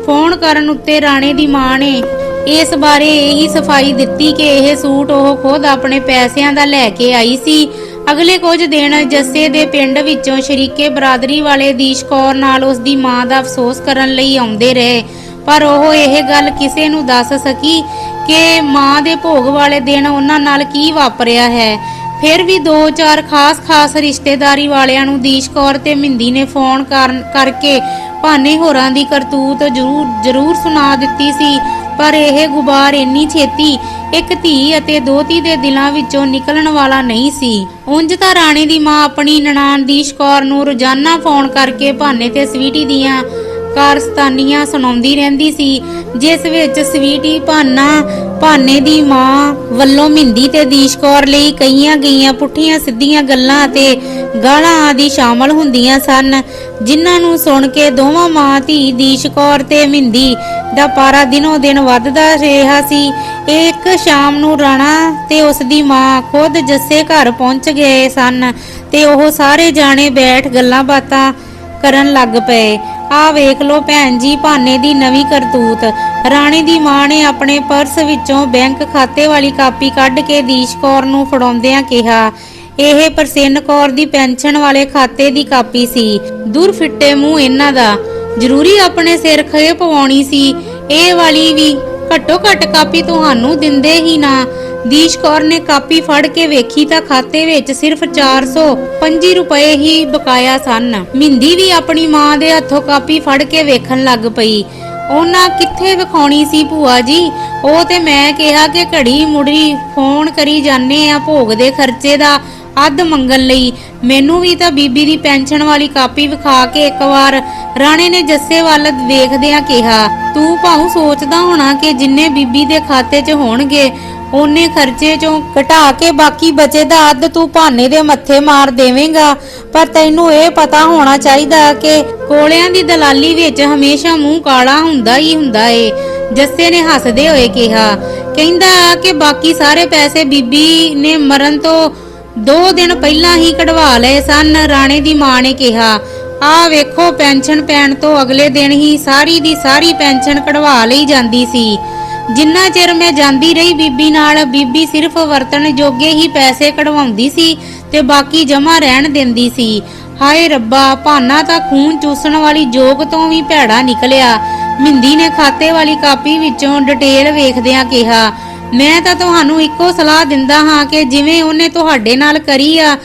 ਫੋਨ ਕਰਨ ਉੱਤੇ ਰਾਣੇ ਦੀ ਮਾਂ ਨੇ ਇਸ ਬਾਰੇ ਇਹੀ ਸਫਾਈ ਦਿੱਤੀ ਕਿ ਇਹ ਸੂਟ ਉਹ ਖੁਦ ਆਪਣੇ ਪੈਸਿਆਂ ਦਾ ਲੈ ਕੇ ਆਈ ਸੀ। ਅਗਲੇ ਕੁਝ ਦਿਨ ਜੱਸੇ ਦੇ ਪਿੰਡ ਵਿੱਚੋਂ ਸ਼ਰੀਕੇ ਬਰਾਦਰੀ ਵਾਲੇ ਦੀਸ਼ ਕੌਰ ਨਾਲ ਉਸ ਦੀ ਮਾਂ ਦਾ ਅਫਸੋਸ ਕਰਨ ਲਈ ਆਉਂਦੇ ਰਹੇ, ਪਰ ਉਹ ਇਹ ਗੱਲ ਕਿਸੇ ਨੂੰ ਦੱਸ ਸਕੀ ਕਿ ਮਾਂ ਦੇ ਭੋਗ ਵਾਲੇ ਦਿਨ ਉਹਨਾਂ ਨਾਲ ਕੀ ਵਾਪਰਿਆ ਹੈ। ਫਿਰ ਵੀ 2-4 ਖਾਸ ਰਿਸ਼ਤੇਦਾਰੀ ਵਾਲਿਆਂ ਨੂੰ ਦੀਸ਼ ਕੌਰ ਤੇ ਮਹਿੰਦੀ ਨੇ ਫੋਨ ਕਰਕੇ ਭਾਨੇ ਹੋਰਾਂ ਦੀ ਕਰਤੂਤ ਜ਼ਰੂਰ ਸੁਣਾ ਦਿੱਤੀ ਸੀ, ਪਰ ਇਹ ਗੁਬਾਰ ਇੰਨੀ ਛੇਤੀ ਇੱਕ ਧੀ ਅਤੇ ਦੋਤੀ ਦੇ ਦਿਲਾਂ ਵਿੱਚੋਂ ਨਿਕਲਣ ਵਾਲਾ ਨਹੀਂ ਸੀ। ਉਂਝ ਤਾਂ ਰਾਣੇ ਦੀ ਮਾਂ ਆਪਣੀ ਨਨਾਣ ਦੀਸ਼ ਕੌਰ ਨੂੰ ਰੋਜ਼ਾਨਾ ਫੋਨ ਕਰਕੇ ਭਾਨੇ ਤੇ ਸਵੀਟੀ ਦੀਆਂ ਕਾਰਸਤਾਨੀਆਂ ਸੁਣਾਉਂਦੀ ਰਹਿੰਦੀ ਸੀ, ਜਿਸ ਵਿੱਚ ਸਵੀਟੀ ਭਾਨੇ ਦੀ ਮਾਂ ਵੱਲੋਂ ਮਹਿੰਦੀ ਤੇ ਦੀਸ਼ ਕੌਰ ਲਈ ਕਹੀਆਂ ਗਈਆਂ ਪੁੱਠੀਆਂ ਸਿੱਧੀਆਂ ਗੱਲਾਂ ਅਤੇ ਗਾਲਾਂ ਆਦਿ ਸ਼ਾਮਲ ਹੁੰਦੀਆਂ ਸਨ, ਜਿਨ੍ਹਾਂ ਨੂੰ ਸੁਣ ਕੇ ਦੋਵਾਂ ਮਾਂ ਧੀ ਦੀਸ਼ ਕੌਰ ਤੇ ਮਹਿੰਦੀ ਦਾ ਪਾਰਾ ਦਿਨੋਂ ਦਿਨ ਵੱਧਦਾ ਰਿਹਾ ਸੀ। ਇੱਕ ਸ਼ਾਮ ਨੂੰ ਰਾਣਾ ਤੇ ਉਸ ਦੀ ਮਾਂ ਖੁਦ ਜੱਸੇ ਘਰ ਪਹੁੰਚ ਗਏ ਸਨ ਤੇ ਉਹ ਸਾਰੇ ਜਾਣੇ ਬੈਠ ਗੱਲਾਂ ਬਾਤਾਂ ਕਰਨ ਲੱਗ ਪਏ। ਆ ਵੇਖ ਲੋ ਭੈਣ ਜੀ ਭਾਨੇ ਦੀ ਨਵੀਂ ਕਰਤੂਤ। ਰਾਣੇ ਦੀ ਮਾਂ ਨੇ ਆਪਣੇ ਪਰਸ ਵਿੱਚੋਂ ਬੈਂਕ ਖਾਤੇ ਵਾਲੀ ਕਾਪੀ ਕੱਢ ਕੇ ਦੀਸ਼ ਕੌਰ ਨੂੰ ਫੜਾਉਂਦਿਆਂ ਕਿਹਾ, ਇਹ ਪ੍ਰਸੰਨ ਕੌਰ ਦੀ ਪੈਨਸ਼ਨ ਵਾਲੇ ਖਾਤੇ ਦੀ ਕਾਪੀ ਸੀ। ਦੂਰ ਫਿੱਟੇ ਮੂੰਹ ਇਹਨਾਂ ਦਾ, ਜ਼ਰੂਰੀ ਆਪਣੇ ਸਿਰ ਖੇ ਪਵਾਉਣੀ ਸੀ। ਇਹ ਵਾਲੀ ਵੀ ਘੱਟੋ ਘੱਟ ਕਾਪੀ ਤੁਹਾਨੂੰ ਦਿੰਦੇ ਹੀ ਨਾ। ਦੀਸ਼ ਕੌਰ ਨੇ ਕਾਪੀ ਫੜ ਕੇ ਵੇਖੀ ਤਾਂ ਖਾਤੇ ਵਿੱਚ ਸਿਰਫ 425 ਰੁਪਏ ਹੀ ਬਕਾਇਆ ਸਨ। ਮਹਿੰਦੀ ਵੀ ਆਪਣੀ ਮਾਂ ਦੇ ਹੱਥੋਂ ਕਾਪੀ ਫੜ ਕੇ ਵੇਖਣ ਲੱਗ ਪਈ। ਉਹਨਾਂ ਕਿੱਥੇ ਵਿਖਾਉਣੀ ਸੀ ਭੂਆ ਜੀ? ਉਹ ਤੇ ਮੈਂ ਕਿਹਾ ਕਿ ਘੜੀ ਮੁੜੀ ਫੋਨ ਕਰੀ ਜਾਂਦੇ ਆ ਭੋਗ ਦੇ ਖਰਚੇ ਦਾ ਅੱਧ ਮੰਗਣ ਲਈ। ਮੈਨੂੰ ਵੀ ਤਾਂ ਬੀਬੀ ਦੀ ਪੈਨਸ਼ਨ ਵਾਲੀ ਕਾਪੀ ਵਿਖਾ ਕੇ ਇੱਕ ਵਾਰ ਰਾਣੇ ਨੇ ਜੱਸੇ ਵੱਲ ਵੇਖਦਿਆਂ ਕਿਹਾ, ਤੂੰ ਭਾਉ ਸੋਚਦਾ ਹੋਣਾ ਕਿ ਜਿੰਨੇ ਬੀਬੀ ਦੇ ਖਾਤੇ 'ਚ ਹੋਣਗੇ ਉਹਨੇ ਖਰਚੇ 'ਚੋਂ ਘਟਾ ਕੇ ਬਾਕੀ ਬਚੇ ਦਾ ਅੱਧ ਤੂੰ ਭਾਨੇ ਦੇ ਮੱਥੇ ਮਾਰ ਦੇਵੇਂਗਾ, ਪਰ ਤੈਨੂੰ ਇਹ ਪਤਾ ਹੋਣਾ ਚਾਹੀਦਾ ਕਿ ਕੋਲਿਆਂ ਦੀ ਦਲਾਲੀ ਵਿੱਚ ਹਮੇਸ਼ਾ ਮੂੰਹ ਕਾਲਾ ਹੁੰਦਾ ਹੀ ਹੁੰਦਾ ਏ। ਜੱਸੇ ਨੇ ਹੱਸਦੇ ਹੋਏ ਕਿਹਾ, ਕਹਿੰਦਾ ਕਿ ਬਾਕੀ ਸਾਰੇ ਪੈਸੇ ਬੀਬੀ ਨੇ ਮਰਨ ਤੋਂ 2 ਦਿਨ ਪਹਿਲਾਂ ਹੀ ਕਢਵਾ ਲਏ ਸਨ। ਰਾਣੇ ਦੀ ਮਾਂ ਨੇ ਕਿਹਾ, ਆਹ ਵੇਖੋ ਪੈਨਸ਼ਨ ਪੈਣ ਤੋਂ ਅਗਲੇ ਦਿਨ ਹੀ ਸਾਰੀ ਦੀ ਸਾਰੀ ਪੈਨਸ਼ਨ ਕਢਵਾ ਲਈ ਜਾਂਦੀ ਸੀ। ਜਿੰਨਾ ਚਿਰ ਮੈਂ ਜਾਂਦੀ ਰਹੀ ਬੀਬੀ ਨਾਲ, ਬੀਬੀ ਸਿਰਫ ਵਰਤਣ ਜੋਗੇ ਹੀ ਪੈਸੇ ਕਢਵਾਉਂਦੀ ਸੀ ਤੇ ਬਾਕੀ ਜਮਾ ਰਹਿਣ ਦਿੰਦੀ ਸੀ। ਹਾਏ ਰੱਬਾ, ਭਾਨਾ ਤਾਂ ਖੂਨ ਚੂਸਣ ਵਾਲੀ ਜੋਗ ਤੋਂ ਵੀ ਭੈੜਾ ਨਿਕਲਿਆ। ਮਿੰਦੀ ਨੇ ਖਾਤੇ ਵਾਲੀ ਕਾਪੀ ਵਿੱਚੋਂ ਡਿਟੇਲ ਵੇਖਦਿਆਂ ਕਿਹਾ, ਮੈਂ ਤਾਂ ਤੁਹਾਨੂੰ ਇੱਕੋ ਸਲਾਹ ਦਿੰਦਾ ਹਾਂ ਕਿ ਜਿਵੇਂ ਉਹਨੇ ਤੁਹਾਡੇ ਨਾਲ ਕਰੀ ਆ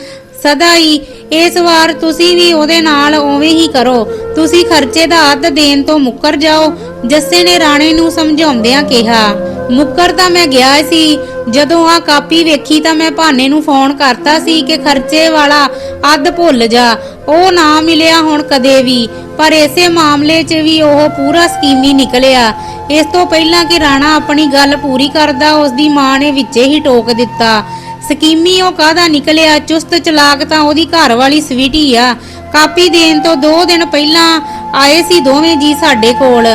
ਸਦਾ ਹੀ, ਇਸ ਵਾਰ ਤੁਸੀਂ ਵੀ ਉਹਦੇ ਨਾਲ ਉਵੇਂ ਹੀ ਕਰੋ। ਤੁਸੀਂ ਖਰਚੇ ਦਾ ਅੱਧ ਦੇਣ ਤੋਂ ਮੁੱਕਰ ਜਾਓ। ਜੱਸੇ ਨੇ ਰਾਣੇ ਨੂੰ ਸਮਝਾਉਂਦਿਆਂ ਕਿਹਾ, ਮੁੱਕਰ ਤਾਂ ਮੈਂ ਗਿਆ ਸੀ। ਜਦੋਂ ਆ ਕਾਪੀ ਵੇਖੀ ਤਾਂ ਮੈਂ ਭਾਨੇ ਨੂੰ ਫੋਨ ਕਰਤਾ ਸੀ ਕਿ ਖਰਚੇ ਵਾਲਾ ਅੱਧ ਭੁੱਲ ਜਾ। ਉਹ ਨਾ ਮਿਲਿਆ ਹੁਣ ਕਦੇ ਵੀ, ਪਰ ਇਸੇ ਮਾਮਲੇ 'ਚ ਵੀ ਉਹ ਪੂਰਾ ਸਕੀਮੀ ਨਿਕਲਿਆ। ਇਸ ਤੋਂ ਪਹਿਲਾਂ ਕਿ ਰਾਣਾ ਆਪਣੀ ਗੱਲ ਪੂਰੀ ਕਰਦਾ, ਉਸ ਦੀ ਮਾਂ ਨੇ ਵਿੱਚੇ ਹੀ ਟੋਕ ਦਿੱਤਾ, ਸਕੀਮੀ ਉਹ ਕਾਹਦਾ ਨਿਕਲਿਆ? ਚੁਸਤ ਚਲਾਕ ਤਾਂ ਉਹਦੀ ਘਰ ਵਾਲੀ ਸਵੀਟੀ ਆ। ਕਾਪੀ ਦੇਣ ਤੋਂ 2 ਦਿਨ ਪਹਿਲਾਂ ਆਏ ਸੀ ਦੋਵੇਂ ਜੀ ਸਾਡੇ ਕੋਲ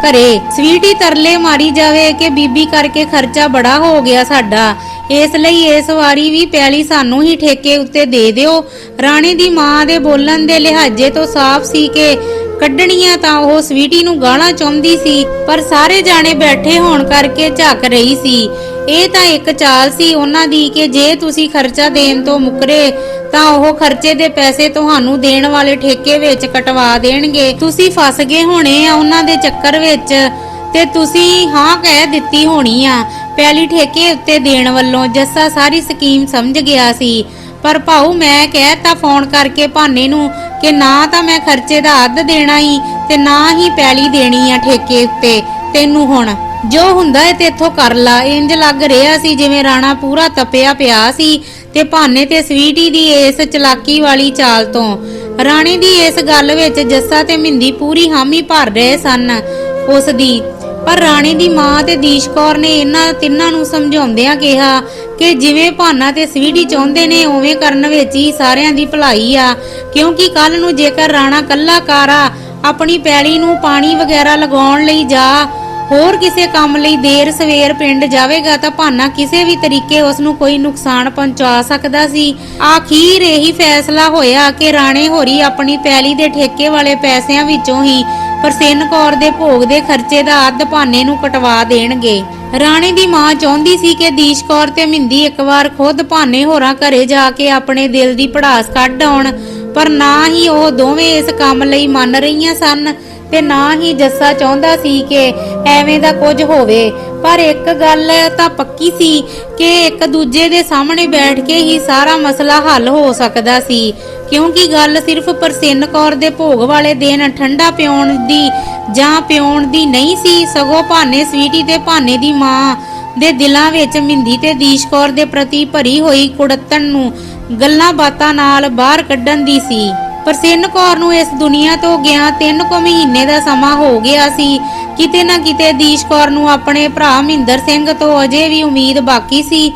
ਘਰੇ। ਸਵੀਟੀ ਤਰਲੇ ਮਾਰੀ ਜਾਵੇ ਕਿ ਬੀਬੀ ਕਰਕੇ ਖਰਚਾ ਬੜਾ ਹੋ ਗਿਆ ਸਾਡਾ, ਇਸ ਲਈ ਇਸ ਵਾਰੀ ਵੀ ਪੈਲੀ ਸਾਨੂੰ ਹੀ ਠੇਕੇ ਉੱਤੇ ਦੇ ਦਿਓ। ਰਾਣੇ ਦੀ ਮਾਂ ਦੇ ਬੋਲਣ ਦੇ ਲਿਹਾਜ਼ੇ ਤੋਂ ਸਾਫ਼ ਸੀ ਕਿ ਕੱਢਣੀਆਂ ਤਾਂ ਉਹ ਸਵੀਟੀ ਨੂੰ ਗਾਲਾਂ ਚਾਹੁੰਦੀ ਸੀ, ਪਰ ਸਾਰੇ ਜਾਣੇ ਬੈਠੇ ਹੋਣ ਕਰਕੇ ਝੱਕ ਰਹੀ ਸੀ। ਇਹ ਤਾਂ ਇੱਕ ਚਾਲ ਸੀ ਉਹਨਾਂ ਦੀ ਕਿ ਜੇ ਤੁਸੀਂ ਖਰਚਾ ਦੇਣ ਤੋਂ ਮੁੱਕਰੇ ਤਾਂ ਉਹ ਖਰਚੇ ਦੇ ਪੈਸੇ ਤੁਹਾਨੂੰ ਦੇਣ ਵਾਲੇ ਠੇਕੇ ਵਿੱਚ ਕਟਵਾ ਦੇਣਗੇ। ਤੁਸੀਂ ਫਸ ਗਏ ਹੋਣੇ ਆ ਉਹਨਾਂ ਦੇ ਚੱਕਰ ਵਿੱਚ ਤੇ ਤੁਸੀਂ ਹਾਂ ਕਹਿ ਦਿੱਤੀ ਹੋਣੀ ਆ ਪੈਲੀ ਠੇਕੇ ਉੱਤੇ ਦੇਣ ਵੱਲੋਂ। ਜੱਸਾ ਸਾਰੀ ਸਕੀਮ ਸਮਝ ਗਿਆ ਸੀ, ਪਰ ਭਾਊ ਮੈਂ ਕਹਿਤਾ ਫੋਨ ਕਰਕੇ ਭਾਨੇ ਨੂੰ ਕਿ ਨਾ ਤਾਂ ਮੈਂ ਖਰਚੇ ਦਾ ਅੱਧ ਦੇਣਾ ਹੀ ਤੇ ਨਾ ਹੀ ਪੈਲੀ ਦੇਣੀ ਆ ਠੇਕੇ ਉੱਤੇ। ਤੈਨੂੰ ਹੁਣ ਜੋ ਹੁੰਦਾ ਏ ਤੇਥੋਂ ਕਰ ਲਾ। ਇੰਜ ਲੱਗ ਰਿਹਾ ਸੀ ਜਿਵੇਂ ਰਾਣਾ ਪੂਰਾ ਤਪਿਆ ਪਿਆ ਸੀ ਤੇ ਭਾਨੇ ਤੇ ਸਵੀਟੀ ਦੀ ਇਸ ਚਲਾਕੀ ਵਾਲੀ ਚਾਲ ਤੋਂ। ਰਾਣੇ ਦੀ ਇਸ ਗੱਲ ਵਿੱਚ ਜੱਸਾ ਤੇ ਮਿੰਦੀ ਪੂਰੀ ਹਾਮੀ ਭਰ ਰਹੇ ਸਨ ਉਸ ਦੀ, ਪਰ ਰਾਣੇ ਦੀ ਮਾਂ ਤੇ ਦੀਸ਼ ਕੌਰ ਨੇ ਇਹਨਾਂ ਤਿੰਨਾਂ ਨੂੰ ਸਮਝਾਉਂਦਿਆਂ ਕਿਹਾ ਕਿ ਜਿਵੇਂ ਭਾਨਾ ਤੇ ਸਵੀਟੀ ਚਾਹੁੰਦੇ ਨੇ ਉਵੇਂ ਕਰਨ ਵਿੱਚ ਹੀ ਸਾਰਿਆਂ ਦੀ ਭਲਾਈ ਆ, ਕਿਉਂਕਿ ਕੱਲ ਨੂੰ ਜੇਕਰ ਰਾਣਾ ਕੱਲਾ ਕਾਰਾ ਆਪਣੀ ਪੈਲੀ ਨੂੰ ਪਾਣੀ ਵਗੈਰਾ ਲਗਾਉਣ ਲਈ ਜਾ ਹੋਰ ਕਿਸੇ ਕੰਮ ਲਈ ਦੇਰ ਸਵੇਰ ਪਿੰਡ ਜਾਵੇਗਾ ਤਾਂ ਭਾਨਾ ਕਿਸੇ ਵੀ ਤਰੀਕੇ ਉਸ ਨੂੰ ਕੋਈ ਨੁਕਸਾਨ ਪਹੁੰਚਾ ਸਕਦਾ ਸੀ। ਆਖੀਰ ਇਹੀ ਫੈਸਲਾ ਹੋਇਆ ਕਿ ਰਾਣੇ ਹੋਰੀ ਆਪਣੀ ਪੈਲੀ ਦੇ ਠੇਕੇ ਵਾਲੇ ਪੈਸਿਆਂ ਵਿੱਚੋਂ ਹੀ ਪ੍ਰਸੰਨ ਕੌਰ ਦੇ ਭੋਗ ਦੇ ਖਰਚੇ ਦਾ ਅੱਧ ਭਾਨੇ ਨੂੰ ਕਟਵਾ ਦੇਣਗੇ। ਰਾਣੇ ਦੀ ਮਾਂ ਚਾਹੁੰਦੀ ਸੀ ਕਿ ਦੀਸ਼ ਕੌਰ ਤੇ ਮਿੰਦੀ ਇੱਕ ਵਾਰ ਖੁਦ ਭਾਨੇ ਹੋਰਾਂ ਘਰੇ ਜਾ ਕੇ ਆਪਣੇ ਦਿਲ ਦੀ ਭੜਾਸ ਕੱਢ ਆਉਣ, ਪਰ ਨਾ ਹੀ ਉਹ ਦੋਵੇਂ ਇਸ ਕੰਮ ਲਈ ਮੰਨ ਰਹੀਆਂ ਸਨ ਤੇ ਨਾ ਹੀ ਜੱਸਾ ਚਾਹੁੰਦਾ ਸੀ ਕਿ ਐਵੇਂ ਦਾ ਕੁਝ ਹੋਵੇ। ਪਰ ਇੱਕ ਗੱਲ ਤਾਂ ਪੱਕੀ ਸੀ ਕਿ ਇੱਕ ਦੂਜੇ ਦੇ ਸਾਹਮਣੇ ਬੈਠ ਕੇ ਹੀ ਸਾਰਾ ਮਸਲਾ ਹੱਲ ਹੋ ਸਕਦਾ ਸੀ, ਕਿਉਂਕਿ ਗੱਲ ਸਿਰਫ ਪ੍ਰਸੰਨ ਕੌਰ ਦੇ ਭੋਗ ਵਾਲੇ ਦਿਨ ਠੰਡਾ ਪਿਉਣ ਦੀ ਜਾਂ ਪਿਉਣ ਦੀ ਨਹੀਂ ਸੀ, ਸਗੋਂ ਭਾਨੇ ਸਵੀਟੀ ਤੇ ਭਾਨੇ ਦੀ ਮਾਂ ਦੇ ਦਿਲਾਂ ਵਿੱਚ ਮਿੰਦੀ ਤੇ ਦੀਸ਼ ਕੌਰ ਦੇ ਪ੍ਰਤੀ ਭਰੀ ਹੋਈ ਕੁੜੱਤਣ ਨੂੰ ਗੱਲਾਂ ਬਾਤਾਂ ਨਾਲ ਬਾਹਰ ਕੱਢਣ ਦੀ ਸੀ। ਪ੍ਰਸੰਨ ਕੌਰ ਨੂੰ ਇਸ ਦੁਨੀਆ ਤੋਂ ਗਿਆ 3 ਮਹੀਨੇ ਦਾ ਸਮਾਂ ਹੋ ਗਿਆ ਸੀ। ਕਿਤੇ ਨਾ ਕਿਤੇ ਦੀਸ਼ ਕੌਰ ਨੂੰ ਆਪਣੇ ਭਰਾ ਮਹਿੰਦਰ ਸਿੰਘ ਤੋਂ ਅਜੇ ਵੀ ਉਮੀਦ ਬਾਕੀ ਸੀ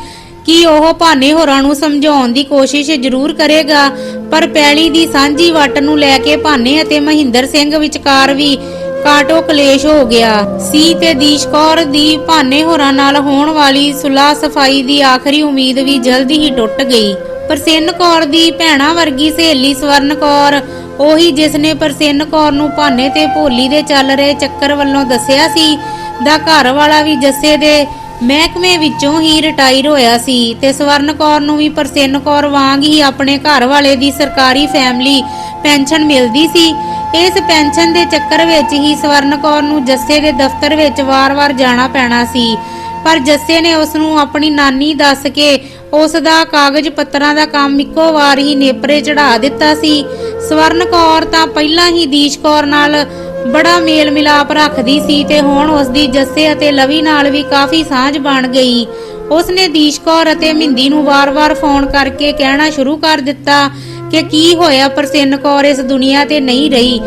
ਕਿ ਉਹ ਭਾਨੇ ਹੋਰਾਂ ਨੂੰ ਸਮਝਾਉਣ ਦੀ ਕੋਸ਼ਿਸ਼ ਜ਼ਰੂਰ ਕਰੇਗਾ, ਪਰ ਪੈਲੀ ਦੀ ਸਾਂਝੀ ਵੱਟ ਨੂੰ ਲੈ ਕੇ ਭਾਨੇ ਅਤੇ ਮਹਿੰਦਰ ਸਿੰਘ ਵਿਚਕਾਰ ਵੀ ਕਾਟੋ ਕਲੇਸ਼ ਹੋ ਗਿਆ ਸੀ ਤੇ ਦੀਸ਼ ਕੌਰ ਦੀ ਭਾਨੇ ਹੋਰਾਂ ਨਾਲ ਹੋਣ ਵਾਲੀ ਸੁਲਾਹ ਸਫਾਈ ਦੀ ਆਖਰੀ ਉਮੀਦ ਵੀ ਜਲਦੀ ਹੀ ਟੁੱਟ ਗਈ। ਪ੍ਰਸੰਨ ਕੌਰ ਦੀ ਭੈਣਾ ਵਰਗੀ ਸਹੇਲੀ ਸਵਰਨ ਕੌਰ, ਉਹੀ ਜਿਸ ਨੇ ਪ੍ਰਸੰਨ ਕੌਰ ਨੂੰ ਭਾਨੇ ਤੇ ਭੋਲੀ ਦੇ ਚੱਲ ਰਹੇ ਚੱਕਰ ਵੱਲੋਂ ਦੱਸਿਆ ਸੀ, ਦਾ ਘਰ ਵਾਲਾ ਵੀ ਜੱਸੇ ਦੇ ਮਹਿਕਮੇ ਵਿੱਚੋਂ ਹੀ ਰਿਟਾਇਰ ਹੋਇਆ ਸੀ ਤੇ ਸਵਰਨ ਕੌਰ ਨੂੰ ਵੀ ਪ੍ਰਸੰਨ ਕੌਰ ਵਾਂਗ ਹੀ ਆਪਣੇ ਘਰ ਵਾਲੇ ਦੀ ਸਰਕਾਰੀ ਫੈਮਿਲੀ ਪੈਨਸ਼ਨ ਮਿਲਦੀ ਸੀ। ਇਸ ਪੈਨਸ਼ਨ ਦੇ ਚੱਕਰ ਵਿੱਚ ਹੀ ਸਵਰਨ ਕੌਰ ਨੂੰ ਜੱਸੇ ਦੇ ਦਫ਼ਤਰ ਵਿੱਚ ਵਾਰ-ਵਾਰ ਜਾਣਾ ਪੈਣਾ ਸੀ, ਪਰ ਜੱਸੇ ਨੇ ਉਸ ਨੂੰ ਆਪਣੀ ਨਾਨੀ ਦੱਸ ਕੇ ਉਸ ਦਾ ਕਾਗਜ਼ ਪੱਤਰਾਂ ਦਾ ਕੰਮ ਇੱਕੋ ਵਾਰ ਹੀ ਨੇਪਰੇ ਚੜਾ ਦਿੱਤਾ ਸੀ। ਸਵਰਨ ਕੌਰ ਤਾਂ ਪਹਿਲਾਂ ਹੀ ਦੀਸ਼ ਕੌਰ ਨਾਲ ਬੜਾ ਮੇਲ ਮਿਲਾਪ ਰੱਖਦੀ ਸੀ ਤੇ ਹੁਣ ਉਸ ਦੀ ਜੱਸੇ ਅਤੇ ਲਵੀ ਨਾਲ ਵੀ ਕਾਫੀ ਸਾਂਝ ਬਣ ਗਈ। ਉਸਨੇ ਦੀਸ਼ ਕੌਰ ਅਤੇ ਮਹਿੰਦੀ ਨੂੰ ਵਾਰ-ਵਾਰ ਫੋਨ ਕਰਕੇ ਕਹਿਣਾ ਸ਼ੁਰੂ ਕਰ ਦਿੱਤਾ ਕਿ ਕੀ ਹੋਇਆ, ਪ੍ਰਸੰਨ ਕੌਰ ਇਸ ਦੁਨੀਆ ਤੇ ਨਹੀਂ ਰਹੀ,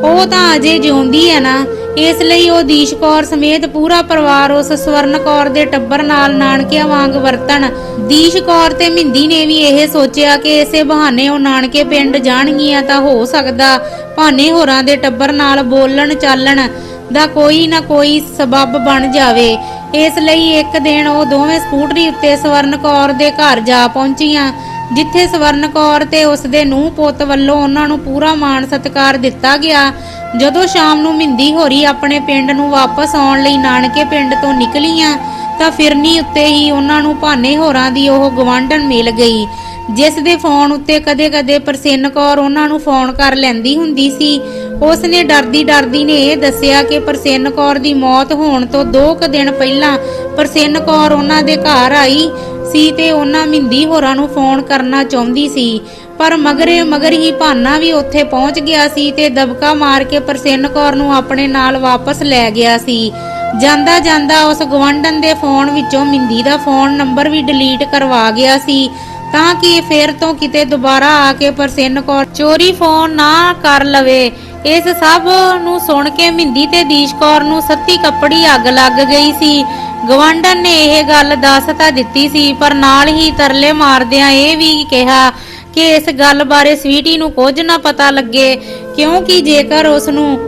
ਉਹ ਤਾਂ ਅਜੇ ਜਿਉਂਦੀ ਹੈ ਨਾ। ਇਸ ਲਈ ਉਹ ਦੀਸ਼ ਕੌਰ ਸਮੇਤ ਪੂਰਾ ਪਰਿਵਾਰ ਉਸ ਸਵਰਨ ਕੌਰ ਦੇ ਟੱਬਰ ਨਾਲ ਨਾਨਕਿਆਂ ਵਾਂਗ ਵਰਤਣ। ਦੀਸ਼ ਕੌਰ ਤੇ ਮਹਿੰਦੀ ਨੇ ਵੀ ਇਹ ਸੋਚਿਆ ਕਿ ਇਸੇ ਬਹਾਨੇ ਉਹ ਨਾਨਕੇ ਪਿੰਡ ਜਾਣਗੀਆਂ ਤਾਂ ਹੋ ਸਕਦਾ ਭਾਨੇ ਹੋਰਾਂ ਦੇ ਟੱਬਰ ਨਾਲ ਬੋਲਣ ਚਾਲਣ ਦਾ ਕੋਈ ਨਾ ਕੋਈ ਸਬੱਬ ਬਣ ਜਾਵੇ। ਇਸ ਲਈ ਇੱਕ ਦਿਨ ਉਹ ਦੋਵੇਂ ਸਕੂਟਰੀ ਉੱਤੇ ਸਵਰਨ ਕੌਰ ਦੇ ਘਰ ਜਾ ਪਹੁੰਚੀਆਂ, ਜਿੱਥੇ ਸਵਰਨ ਕੌਰ ਤੇ ਉਸਦੇ ਨੂੰਹ ਪੁੱਤ ਵੱਲੋਂ ਉਹਨਾਂ ਨੂੰ ਪੂਰਾ ਮਾਣ ਸਤਿਕਾਰ ਦਿੱਤਾ ਗਿਆ। ਜਦੋਂ ਸ਼ਾਮ ਨੂੰ ਮਹਿੰਦੀ ਹੋਰੀ ਆਪਣੇ ਪਿੰਡ ਨੂੰ ਵਾਪਸ ਆਉਣ ਲਈ ਨਾਨਕੇ ਪਿੰਡ ਤੋਂ ਨਿਕਲੀਆਂ ਤਾਂ ਫਿਰਨੀ ਉੱਤੇ ਹੀ ਉਹਨਾਂ ਨੂੰ ਭਾਨੇ ਹੋਰਾਂ ਦੀ ਉਹ ਗਵਾਂਢਣ ਮਿਲ ਗਈ, ਜਿਸ ਦੇ ਫੋਨ ਉੱਤੇ ਕਦੇ-ਕਦੇ ਪ੍ਰਸੰਨ ਕੌਰ ਉਹਨਾਂ ਨੂੰ ਫੋਨ ਕਰ ਲੈਂਦੀ ਹੁੰਦੀ ਸੀ। ਉਸਨੇ ਡਰਦੀ ਨੇ ਇਹ ਦੱਸਿਆ ਕਿ ਪ੍ਰਸੰਨ ਕੌਰ ਦੀ ਮੌਤ ਹੋਣ ਤੋਂ 2 ਦਿਨ ਪਹਿਲਾਂ ਪ੍ਰਸੰਨ ਕੌਰ ਉਹਨਾਂ ਦੇ ਘਰ ਆਈ ਸੀ ਤੇ ਉਹਨਾਂ ਮਹਿੰਦੀ ਹੋਰਾਂ ਨੂੰ ਫੋਨ ਕਰਨਾ ਚਾਹੁੰਦੀ ਸੀ, ਪਰ ਮਗਰ ਹੀ ਭਾਨਾ ਵੀ ਉੱਥੇ ਪਹੁੰਚ ਗਿਆ ਸੀ ਤੇ ਦਬਕਾ ਮਾਰ ਕੇ ਪ੍ਰਸੰਨ ਕੌਰ ਨੂੰ ਆਪਣੇ ਨਾਲ ਵਾਪਸ ਲੈ ਗਿਆ ਸੀ। ਜਾਂਦਾ ਉਸ ਗਵਾਂਢਣ ਦੇ ਫੋਨ ਵਿੱਚੋਂ ਮਹਿੰਦੀ ਦਾ ਫੋਨ ਨੰਬਰ ਵੀ ਡਿਲੀਟ ਕਰਵਾ ਗਿਆ ਸੀ ਤਾਂ ਕਿ ਫਿਰ ਤੋਂ ਕਿਤੇ ਦੁਬਾਰਾ ਆ ਕੇ ਪ੍ਰਸੰਨ ਕੌਰ ਚੋਰੀ ਫੋਨ ਨਾ ਕਰ ਲਵੇ। ਇਸ ਸਭ ਨੂੰ ਸੁਣ ਕੇ ਮਹਿੰਦੀ ਤੇ ਦੀਸ਼ ਕੌਰ ਨੂੰ ਸੱਤੀ ਕੱਪੜੀ ਅੱਗ ਲੱਗ ਗਈ ਸੀ। ਗਵਾਂਢਣ ਨੇ ਇਹ ਗੱਲ ਦੱਸ ਤਾਂ ਦਿੱਤੀ ਸੀ, ਪਰ ਨਾਲ ਹੀ ਤਰਲੇ ਮਾਰਦਿਆਂ ਇਹ ਵੀ ਕਿਹਾ ਕਿ ਇਸ ਗੱਲ ਬਾਰੇ ਸਵੀਟੀ ਨੂੰ ਕੁਝ ਨਾ ਪਤਾ ਲੱਗੇ, ਕਿਉਂਕਿ ਜੇਕਰ ਉਸਨੂੰ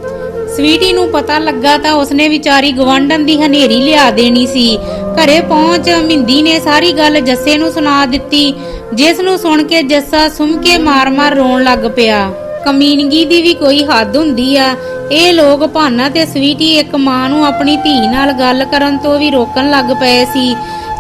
ਸਵੀਟੀ ਨੂੰ ਪਤਾ ਲੱਗਾ ਤਾਂ ਉਸਨੇ ਵਿਚਾਰੀ ਗਵਾਂਢਣ ਦੀ ਹਨੇਰੀ ਲਿਆ ਦੇਣੀ ਸੀ। ਘਰੇ ਪਹੁੰਚ ਮਹਿੰਦੀ ਨੇ ਸਾਰੀ ਗੱਲ ਜੱਸੇ ਨੂੰ ਸੁਣਾ ਦਿੱਤੀ, ਜਿਸ ਨੂੰ ਸੁਣ ਕੇ ਜੱਸਾ ਸੁੰਕੇ ਮਾਰ-ਮਾਰ ਰੋਣ ਲੱਗ ਪਿਆ। ਕਮੀਨਗੀ ਦੀ ਵੀ ਕੋਈ ਹੱਦ ਹੁੰਦੀ ਆ। ਇਹ ਲੋਕ ਭਾਨਾ ਤੇ ਸਵੀਟੀ ਇੱਕ ਮਾਂ ਨੂੰ ਆਪਣੀ ਧੀ ਨਾਲ ਗੱਲ ਕਰਨ ਤੋਂ ਵੀ ਰੋਕਣ ਲੱਗ ਪਏ ਸੀ।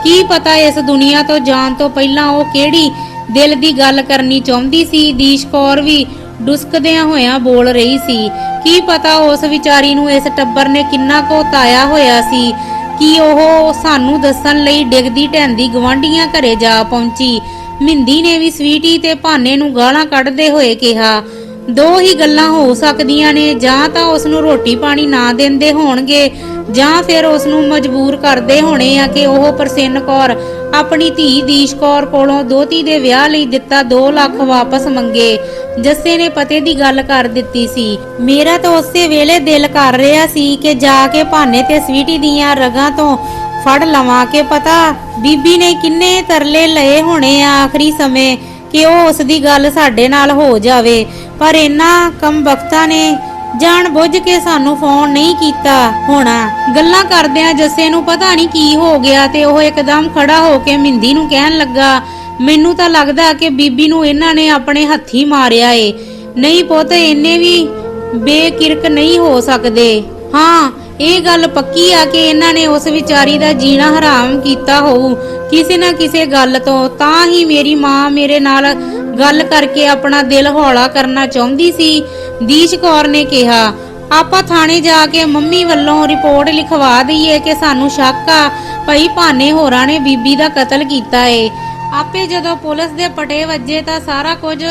ਕੀ ਪਤਾ ਇਸ ਦੁਨੀਆ ਤੋਂ ਜਾਣ ਤੋਂ ਪਹਿਲਾਂ ਉਹ ਕਿਹੜੀ ਦਿਲ ਦੀ ਗੱਲ ਕਰਨੀ ਚਾਹੁੰਦੀ ਸੀ। ਦੀਸ਼ ਕੌਰ ਵੀ ਡੁਸਕਦਿਆਂ ਹੋਇਆਂ ਬੋਲ ਰਹੀ ਸੀ। ਕੀ ਪਤਾ ਉਸ ਵਿਚਾਰੀ ਨੂੰ ਇਸ ਟੱਬਰ ਨੇ ਕਿੰਨਾ ਕੁ ਤਾਇਆ ਹੋਇਆ ਸੀ ਕਿ ਉਹ ਸਾਨੂੰ ਦੱਸਣ ਲਈ ਡਿੱਗਦੀ ਢਹਿੰਦੀ ਗਵਾਂਢੀਆਂ ਘਰੇ ਜਾ ਪਹੁੰਚੀ। ਮਹਿੰਦੀ ਨੇ ਵੀ ਸਵੀਟੀ ਤੇ ਭਾਨੇ ਨੂੰ ਗਾਲਾਂ ਕੱਢਦੇ ਹੋਏ ਕਿਹਾ, 2 ਹੀ ਗੱਲਾਂ ਹੋ ਸਕਦੀਆਂ ਨੇ, ਜਾਂ ਤਾਂ ਉਸ ਨੂੰ ਰੋਟੀ ਪਾਣੀ ਨਾ ਦਿੰਦੇ ਹੋਣਗੇ ਜਾਂ ਫਿਰ ਉਸ ਨੂੰ ਮਜਬੂਰ ਕਰਦੇ ਹੋਣੇ ਆ ਕਿ ਉਹ ਪ੍ਰਸੰਨ ਕੌਰ ਆਪਣੀ ਧੀ ਦੀਸ਼ ਕੌਰ ਕੋਲੋਂ ਦੋਤੀ ਦੇ ਵਿਆਹ ਲਈ ਦਿੱਤਾ 2 ਲੱਖ ਵਾਪਸ ਮੰਗੇ। ਜੱਸੇ ਨੇ ਪਤੇ ਦੀ ਗੱਲ ਕਰ ਦਿੱਤੀ ਸੀ। ਮੇਰਾ ਤਾਂ ਉਸੇ ਵੇਲੇ ਦਿਲ ਕਰ ਰਿਹਾ ਸੀ ਕਿ ਜਾ ਕੇ ਭਾਨੇ ਤੇ ਸਵੀਟੀ ਦੀਆਂ ਰਗਾਂ ਤੋਂ ਫੜ ਲਵਾਂ ਕਿ ਪਤਾ ਬੀਬੀ ਨੇ ਕਿੰਨੇ ਤਰਲੇ ਲਏ ਹੋਣੇ ਆ ਆਖਰੀ ਸਮੇਂ ਕਿ ਉਹ ਉਸ ਦੀ ਗੱਲ ਸਾਡੇ ਨਾਲ ਹੋ ਜਾਵੇ, ਪਰ ਇਹਨਾਂ ਕਮਬਖਤਾਂ ਨੇ ਜਾਣ ਬੁੱਝ ਕੇ ਸਾਨੂੰ ਫੋਨ ਨਹੀਂ ਕੀਤਾ ਹੋਣਾ। ਗੱਲਾਂ ਕਰਦਿਆਂ ਜੱਸੇ ਨੂੰ ਪਤਾ ਨਹੀਂ ਕੀ ਹੋ ਗਿਆ ਤੇ ਉਹ ਇੱਕਦਮ ਖੜਾ ਹੋ ਕੇ ਮਹਿੰਦੀ ਨੂੰ ਕਹਿਣ ਲੱਗਾ, ਮੈਨੂੰ ਤਾਂ ਲੱਗਦਾ ਕਿ ਬੀਬੀ ਨੂੰ ਇਹਨਾਂ ਨੇ ਆਪਣੇ ਹੱਥੀ ਮਾਰਿਆ ਏ। ਨਹੀਂ ਪੁੱਤ, ਇੰਨੇ ਵੀ ਬੇਕਿਰਕ ਨਹੀਂ ਹੋ ਸਕਦੇ। ਹਾਂ, ਇਹ ਗੱਲ ਪੱਕੀ ਆ ਕਿ ਇਹਨਾਂ ਨੇ ਉਸ ਵਿਚਾਰੀ ਦਾ ਜੀਣਾ ਹਰਾਮ ਕੀਤਾ ਹੋਊ ਕਿਸੇ ਨਾ ਕਿਸੇ ਗੱਲ ਤੋਂ। ਤਾਂ ਹੀ ਮੇਰੀ ਮਾਂ ਮੇਰੇ ਨਾਲ ਗੱਲ ਕਰਕੇ ਆਪਣਾ ਦਿਲ ਹੌਲਾ ਕਰਨਾ ਚਾਹੁੰਦੀ ਸੀ। ਦੀਸ਼ ਕੌਰ ਨੇ ਕਿਹਾ, ਆਪਾਂ ਥਾਣੇ ਜਾ ਕੇ ਮੰਮੀ ਵੱਲੋਂ ਰਿਪੋਰਟ ਲਿਖਵਾ ਦਈਏ ਕਿ ਸਾਨੂੰ ਸ਼ੱਕ ਆ ਭਈ ਭਾਨੇ ਹੋਰਾਂ ਨੇ ਬੀਬੀ ਦਾ ਕਤਲ ਕੀਤਾ ਏ। ਆਪੇ ਜਦੋਂ ਪੁਲਿਸ ਦੇ ਪਟੇ ਵੱਜੇ ਤਾਂ ਸਾਰਾ ਕੁਝ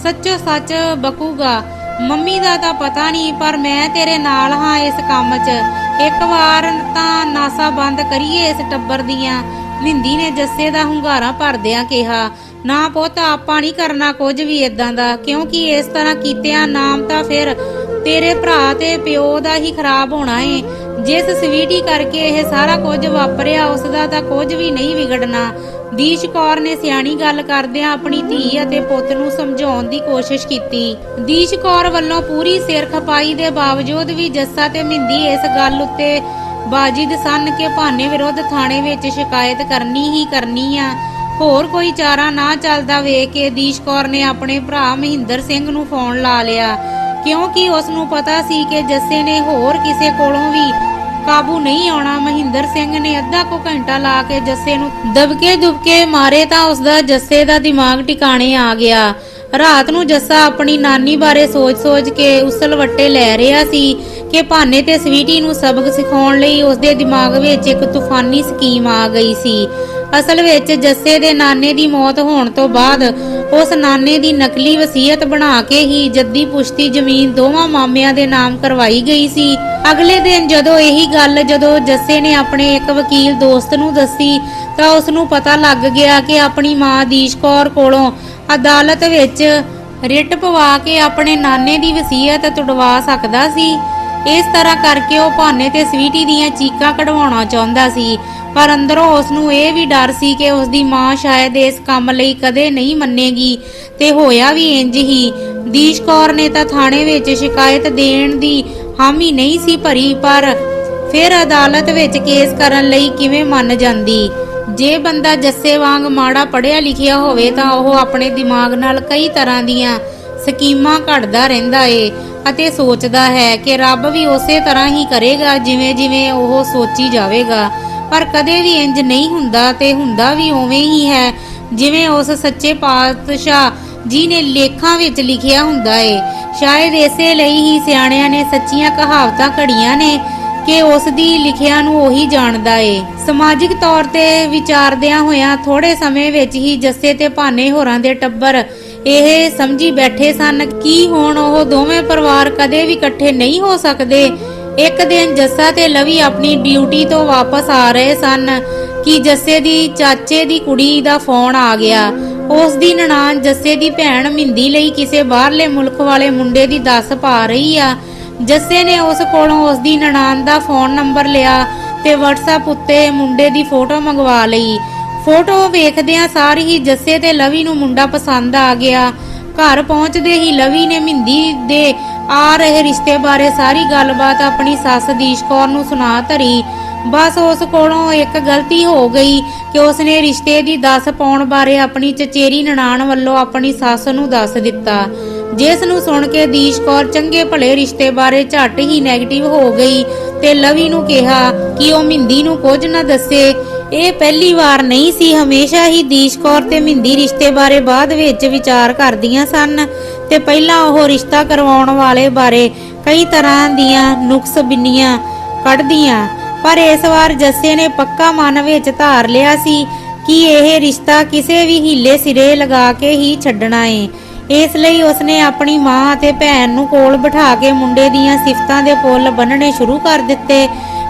ਸੱਚੋ ਸੱਚ ਬਕੂਗਾ। ਮੰਮੀ ਦਾ ਤਾਂ ਪਤਾ ਨਹੀਂ, ਪਰ ਮੈਂ ਤੇਰੇ ਨਾਲ ਹਾਂ ਇਸ ਕੰਮ 'ਚ। ਇੱਕ ਵਾਰ ਤਾਂ ਨਾਸਾ ਬੰਦ ਕਰੀਏ ਇਸ ਟੱਬਰ ਦੀਆਂ। ਮਹਿੰਦੀ ਨੇ ਜੱਸੇ ਦਾ ਹੁੰਗਾਰਾ ਭਰਦਿਆਂ ਕਿਹਾ, ਨਾ ਪੁੱਤ, ਆਪਾਂ ਨਹੀਂ ਕਰਨਾ ਕੁਝ ਵੀ ਇਦਾਂ ਦਾ, ਕਿਉਂਕਿ ਇਸ ਤਰ੍ਹਾਂ ਕੀਤਿਆਂ ਨਾਮ ਤਾਂ ਫਿਰ ਤੇਰੇ ਭਰਾ ਤੇ ਪਿਓ ਦਾ ਹੀ ਖਰਾਬ ਹੋਣਾ ਏ। ਜਿਸ ਸਵੀਟੀ ਕਰਕੇ ਇਹ ਸਾਰਾ ਕੁਝ ਵਾਪਰਿਆ ਉਸ ਦਾ ਤਾਂ ਕੁਝ ਵੀ ਨਹੀਂ ਵਿਗੜਨਾ। ਦੀਸ਼ ਕੌਰ ਨੇ ਸਿਆਣੀ ਗੱਲ ਕਰਦਿਆਂ ਆਪਣੀ ਧੀ ਅਤੇ ਪੁੱਤ ਨੂੰ ਸਮਝਾਉਣ ਦੀ ਕੋਸ਼ਿਸ਼ ਕੀਤੀ। ਦੀਸ਼ ਕੌਰ ਵੱਲੋਂ ਪੂਰੀ ਸਿਰ ਖਪਾਈ ਦੇ ਬਾਵਜੂਦ ਵੀ ਜੱਸਾ ਤੇ ਮਹਿੰਦੀ ਇਸ ਗੱਲ ਉੱਤੇ ਬਾਜਿਦ ਸਨ ਕਿ ਭਾਨੇ ਵਿਰੁੱਧ ਥਾਣੇ ਵਿੱਚ ਸ਼ਿਕਾਇਤ ਕਰਨੀ ਹੀ ਕਰਨੀ ਆ। ਹੋਰ ਕੋਈ ਚਾਰਾ ਨਾ ਚੱਲਦਾ ਵੇਖ ਕੇ ਦੀਸ਼ ਕੌਰ ਨੇ ਆਪਣੇ ਭਰਾ ਮਹਿੰਦਰ ਸਿੰਘ ਨੂੰ ਫੋਨ ਲਾ ਲਿਆ, ਕਿਉਂਕਿ ਉਸ ਨੂੰ ਪਤਾ ਸੀ ਕਿ ਜੱਸੇ ਨੇ ਹੋਰ ਕਿਸੇ ਕੋਲੋਂ ਵੀ ਕਾਬੂ ਨਹੀਂ ਆਉਣਾ। ਮਹਿੰਦਰ ਸਿੰਘ ਨੇ ਅੱਧਾ ਕੁ ਘੰਟਾ ਲਾ ਕੇ ਜੱਸੇ ਨੂੰ ਦਬਕੇ ਦੁਬਕੇ ਮਾਰੇ ਤਾਂ ਉਸਦਾ ਜੱਸੇ ਦਾ ਦਿਮਾਗ ਟਿਕਾਣੇ ਆ ਗਿਆ। ਰਾਤ ਨੂੰ ਜੱਸਾ ਆਪਣੀ ਨਾਨੀ ਬਾਰੇ ਸੋਚ ਕੇ ਉਸਲ ਵੱਟੇ ਲੈ ਰਿਹਾ ਸੀ ਕਿ ਭਾਨੇ ਤੇ ਸਵੀਟੀ ਨੂੰ ਸਬਕ ਸਿਖਾਉਣ ਲਈ ਉਸਦੇ ਦਿਮਾਗ ਵਿੱਚ ਇੱਕ ਤੂਫਾਨੀ ਸਕੀਮ ਆ ਗਈ ਸੀ। ਅਸਲ ਵਿੱਚ ਜੱਸੇ ਦੇ ਨਾਨੇ ਦੀ ਮੌਤ ਹੋਣ ਤੋਂ ਬਾਅਦ ਉਸ ਨਾਨੇ ਦੀ ਨਕਲੀ ਵਸੀਅਤ ਬਣਾ ਕੇ ਹੀ ਜੱਦੀ ਪੁਸ਼ਤੀ ਜ਼ਮੀਨ ਦੋਵਾਂ ਮਾਮਿਆਂ ਦੇ ਨਾਮ ਕਰਵਾਈ ਗਈ ਸੀ। ਅਗਲੇ ਦਿਨ ਜਦੋਂ ਜੱਸੇ ਨੇ ਆਪਣੇ ਇੱਕ ਵਕੀਲ ਦੋਸਤ ਨੂੰ ਦੱਸੀ ਤਾਂ ਉਸ ਨੂੰ ਪਤਾ ਲੱਗ ਗਿਆ ਕਿ ਆਪਣੀ ਮਾਂ ਦੀਸ਼ ਕੌਰ ਕੋਲੋਂ ਅਦਾਲਤ ਵਿੱਚ ਰਿਟ ਪਵਾ ਕੇ ਆਪਣੇ ਨਾਨੇ ਦੀ ਵਸੀਅਤ ਤੁੜਵਾ ਸਕਦਾ ਸੀ। ਇਸ ਤਰ੍ਹਾਂ ਕਰਕੇ ਉਹ ਭਾਨੇ ਤੇ ਸਵੀਟੀ ਦੀਆਂ ਚੀਕਾਂ ਕਢਵਾਉਣਾ ਚਾਹੁੰਦਾ ਸੀ, ਪਰ ਅੰਦਰੋਂ ਉਸ ਨੂੰ ਇਹ ਵੀ ਡਰ ਸੀ ਕਿ ਉਸ ਦੀ ਮਾਂ ਸ਼ਾਇਦ ਇਸ ਕੰਮ ਲਈ ਕਦੇ ਨਹੀਂ ਮੰਨੇਗੀ। ਤੇ ਹੋਇਆ ਵੀ ਇੰਜ ਹੀ। ਦੀਸ਼ ਕੌਰ ਨੇ ਤਾਂ ਥਾਣੇ ਵਿੱਚ ਸ਼ਿਕਾਇਤ ਦੇਣ ਦੀ ਹਾਮੀ ਨਹੀਂ ਸੀ ਭਰੀ, ਪਰ ਫਿਰ ਅਦਾਲਤ ਵਿੱਚ ਕੇਸ ਕਰਨ ਲਈ ਕਿਵੇਂ ਮੰਨ ਜਾਂਦੀ। ਜੇ ਬੰਦਾ ਜੱਸੇ ਵਾਂਗ ਮਾੜਾ ਪੜ੍ਹਿਆ ਲਿਖਿਆ ਹੋਵੇ ਤਾਂ ਉਹ ਆਪਣੇ ਦਿਮਾਗ ਨਾਲ ਕਈ ਤਰ੍ਹਾਂ ਦੀਆਂ ਸਕੀਮਾਂ ਘੜਦਾ ਰਹਿੰਦਾ ਏ ਅਤੇ ਸੋਚਦਾ ਹੈ ਕਿ ਰੱਬ ਵੀ ਉਸੇ ਤਰ੍ਹਾਂ ਹੀ ਕਰੇਗਾ ਜਿਵੇਂ ਉਹ ਸੋਚੀ ਜਾਵੇਗਾ। ਪਰ ਕਦੇ ਵੀ ਇੰਜ ਨਹੀਂ ਹੁੰਦਾ ਤੇ ਹੁੰਦਾ ਵੀ ਉਵੇਂ ਹੀ ਹੈ ਜਿਵੇਂ ਉਸ ਸੱਚੇ ਪਾਤਸ਼ਾਹ ਜੀ ਨੇ ਲੇਖਾਂ ਵਿੱਚ ਲਿਖਿਆ ਹੁੰਦਾ ਏ। ਸ਼ਾਇਦ ਇਸੇ ਲਈ ਹੀ ਸਿਆਣਿਆਂ ਨੇ ਸੱਚੀਆਂ ਕਹਾਵਤਾਂ ਘੜੀਆਂ ਨੇ ਕਿ ਉਸ ਦੀ ਲਿਖਿਆ ਨੂੰ ਉਹੀ ਜਾਣਦਾ ਏ। ਸਮਾਜਿਕ ਤੌਰ ਤੇ ਵਿਚਾਰਦਿਆਂ ਹੋਇਆਂ ਥੋੜੇ ਸਮੇਂ ਵਿੱਚ ਹੀ ਜੱਸੇ ਤੇ ਭਾਨੇ ਹੋਰਾਂ ਦੇ ਟੱਬਰ ਇਹ ਸਮਝੀ ਬੈਠੇ ਸਨ ਕਿ ਹੁਣ ਉਹ ਦੋਵੇਂ ਪਰਿਵਾਰ ਕਦੇ ਵੀ ਇਕੱਠੇ ਨਹੀਂ ਹੋ ਸਕਦੇ। ਇੱਕ ਦਿਨ ਜੱਸਾ ਤੇ ਲਵੀ ਆਪਣੀ ਡਿਊਟੀ ਤੋਂ ਵਾਪਸ ਆ ਰਹੇ ਸਨ ਕਿ ਜੱਸੇ ਦੀ ਚਾਚੇ ਦੀ ਕੁੜੀ ਦਾ ਫੋਨ ਆ ਗਿਆ। ਉਸ ਦੀ ਨਨਾਣ ਜੱਸੇ ਦੀ ਭੈਣ ਮਹਿੰਦੀ ਲਈ ਕਿਸੇ ਬਾਹਰਲੇ ਮੁਲਕ ਵਾਲੇ ਮੁੰਡੇ ਦੀ ਦੱਸ ਪਾ ਰਹੀ ਆ। ਜੱਸੇ ਨੇ ਉਸ ਕੋਲੋਂ ਉਸ ਦੀ ਨਨਾਣ ਦਾ ਫੋਨ ਨੰਬਰ ਲਿਆ ਤੇ WhatsApp ਉੱਤੇ ਮੁੰਡੇ ਦੀ ਫੋਟੋ ਮੰਗਵਾ ਲਈ। ਫੋਟੋ ਵੇਖਦਿਆਂ ਸਾਰ ਹੀ ਜੱਸੇ ਤੇ ਲਵੀ ਨੂੰ ਮੁੰਡਾ ਪਸੰਦ ਆ ਗਿਆ। ਘਰ ਪਹੁੰਚਦੇ ਹੀ ਲਵੀ ਨੇ ਮਹਿੰਦੀ ਦੇ ਆ ਰਹੇ ਰਿਸ਼ਤੇ ਬਾਰੇ ਸਾਰੀ ਗੱਲਬਾਤ ਆਪਣੀ ਸੱਸ ਦੀਸ਼ ਕੌਰ ਨੂੰ ਸੁਣਾ ਧਰੀ। ਬਸ ਉਸ ਕੋਲੋਂ ਇੱਕ ਗਲਤੀ ਹੋ ਗਈ ਕਿ ਉਸਨੇ ਰਿਸ਼ਤੇ ਦੀ ਦੱਸ ਪਾਉਣ ਬਾਰੇ ਆਪਣੀ ਚਚੇਰੀ ਨਨਾਣ ਵੱਲੋਂ ਆਪਣੀ ਸੱਸ ਨੂੰ ਦੱਸ ਦਿੱਤਾ, ਜਿਸ ਨੂੰ ਸੁਣ ਕੇ ਦੀਸ਼ ਕੌਰ ਚੰਗੇ ਭਲੇ ਰਿਸ਼ਤੇ ਬਾਰੇ ਝੱਟ ਹੀ ਨੈਗੇਟਿਵ ਹੋ ਗਈ ਤੇ ਲਵੀ ਨੂੰ ਕਿਹਾ ਕਿ ਉਹ ਮਹਿੰਦੀ ਨੂੰ ਕੁਝ ਨਾ ਦੱਸੇ। ਇਹ ਪਹਿਲੀ ਵਾਰ ਨਹੀਂ ਸੀ, ਹਮੇਸ਼ਾ ਹੀ ਦੀਸ਼ ਕੌਰ ਤੇ ਮਹਿੰਦੀ ਰਿਸ਼ਤੇ ਬਾਰੇ ਬਾਅਦ ਵਿੱਚ ਵਿਚਾਰ ਕਰਦੀਆਂ ਸਨ ਤੇ ਪਹਿਲਾਂ ਉਹ ਰਿਸ਼ਤਾ ਕਰਵਾਉਣ ਵਾਲੇ ਬਾਰੇ ਕਈ ਤਰ੍ਹਾਂ ਦੀਆਂ ਨੁਕਸ ਬਿੰਨੀਆਂ ਕੱਢਦੀਆਂ, ਪਰ ਇਸ ਵਾਰ ਜੱਸੇ ਨੇ ਪੱਕਾ ਮਨ ਵਿੱਚ ਧਾਰ ਲਿਆ ਸੀ ਕਿ ਇਹ ਰਿਸ਼ਤਾ ਕਿਸੇ ਵੀ ਹੀਲੇ ਸਿਰੇ ਲਗਾ ਕੇ ਹੀ ਛੱਡਣਾ ਏ। ਇਸ ਲਈ ਉਸਨੇ ਆਪਣੀ ਮਾਂ ਅਤੇ ਭੈਣ ਨੂੰ ਕੋਲ ਬਿਠਾ ਕੇ ਮੁੰਡੇ ਦੀਆਂ ਸਿਫਤਾਂ ਦੇ ਪੁੱਲ ਬੰਨਣੇ ਸ਼ੁਰੂ ਕਰ ਦਿੱਤੇ।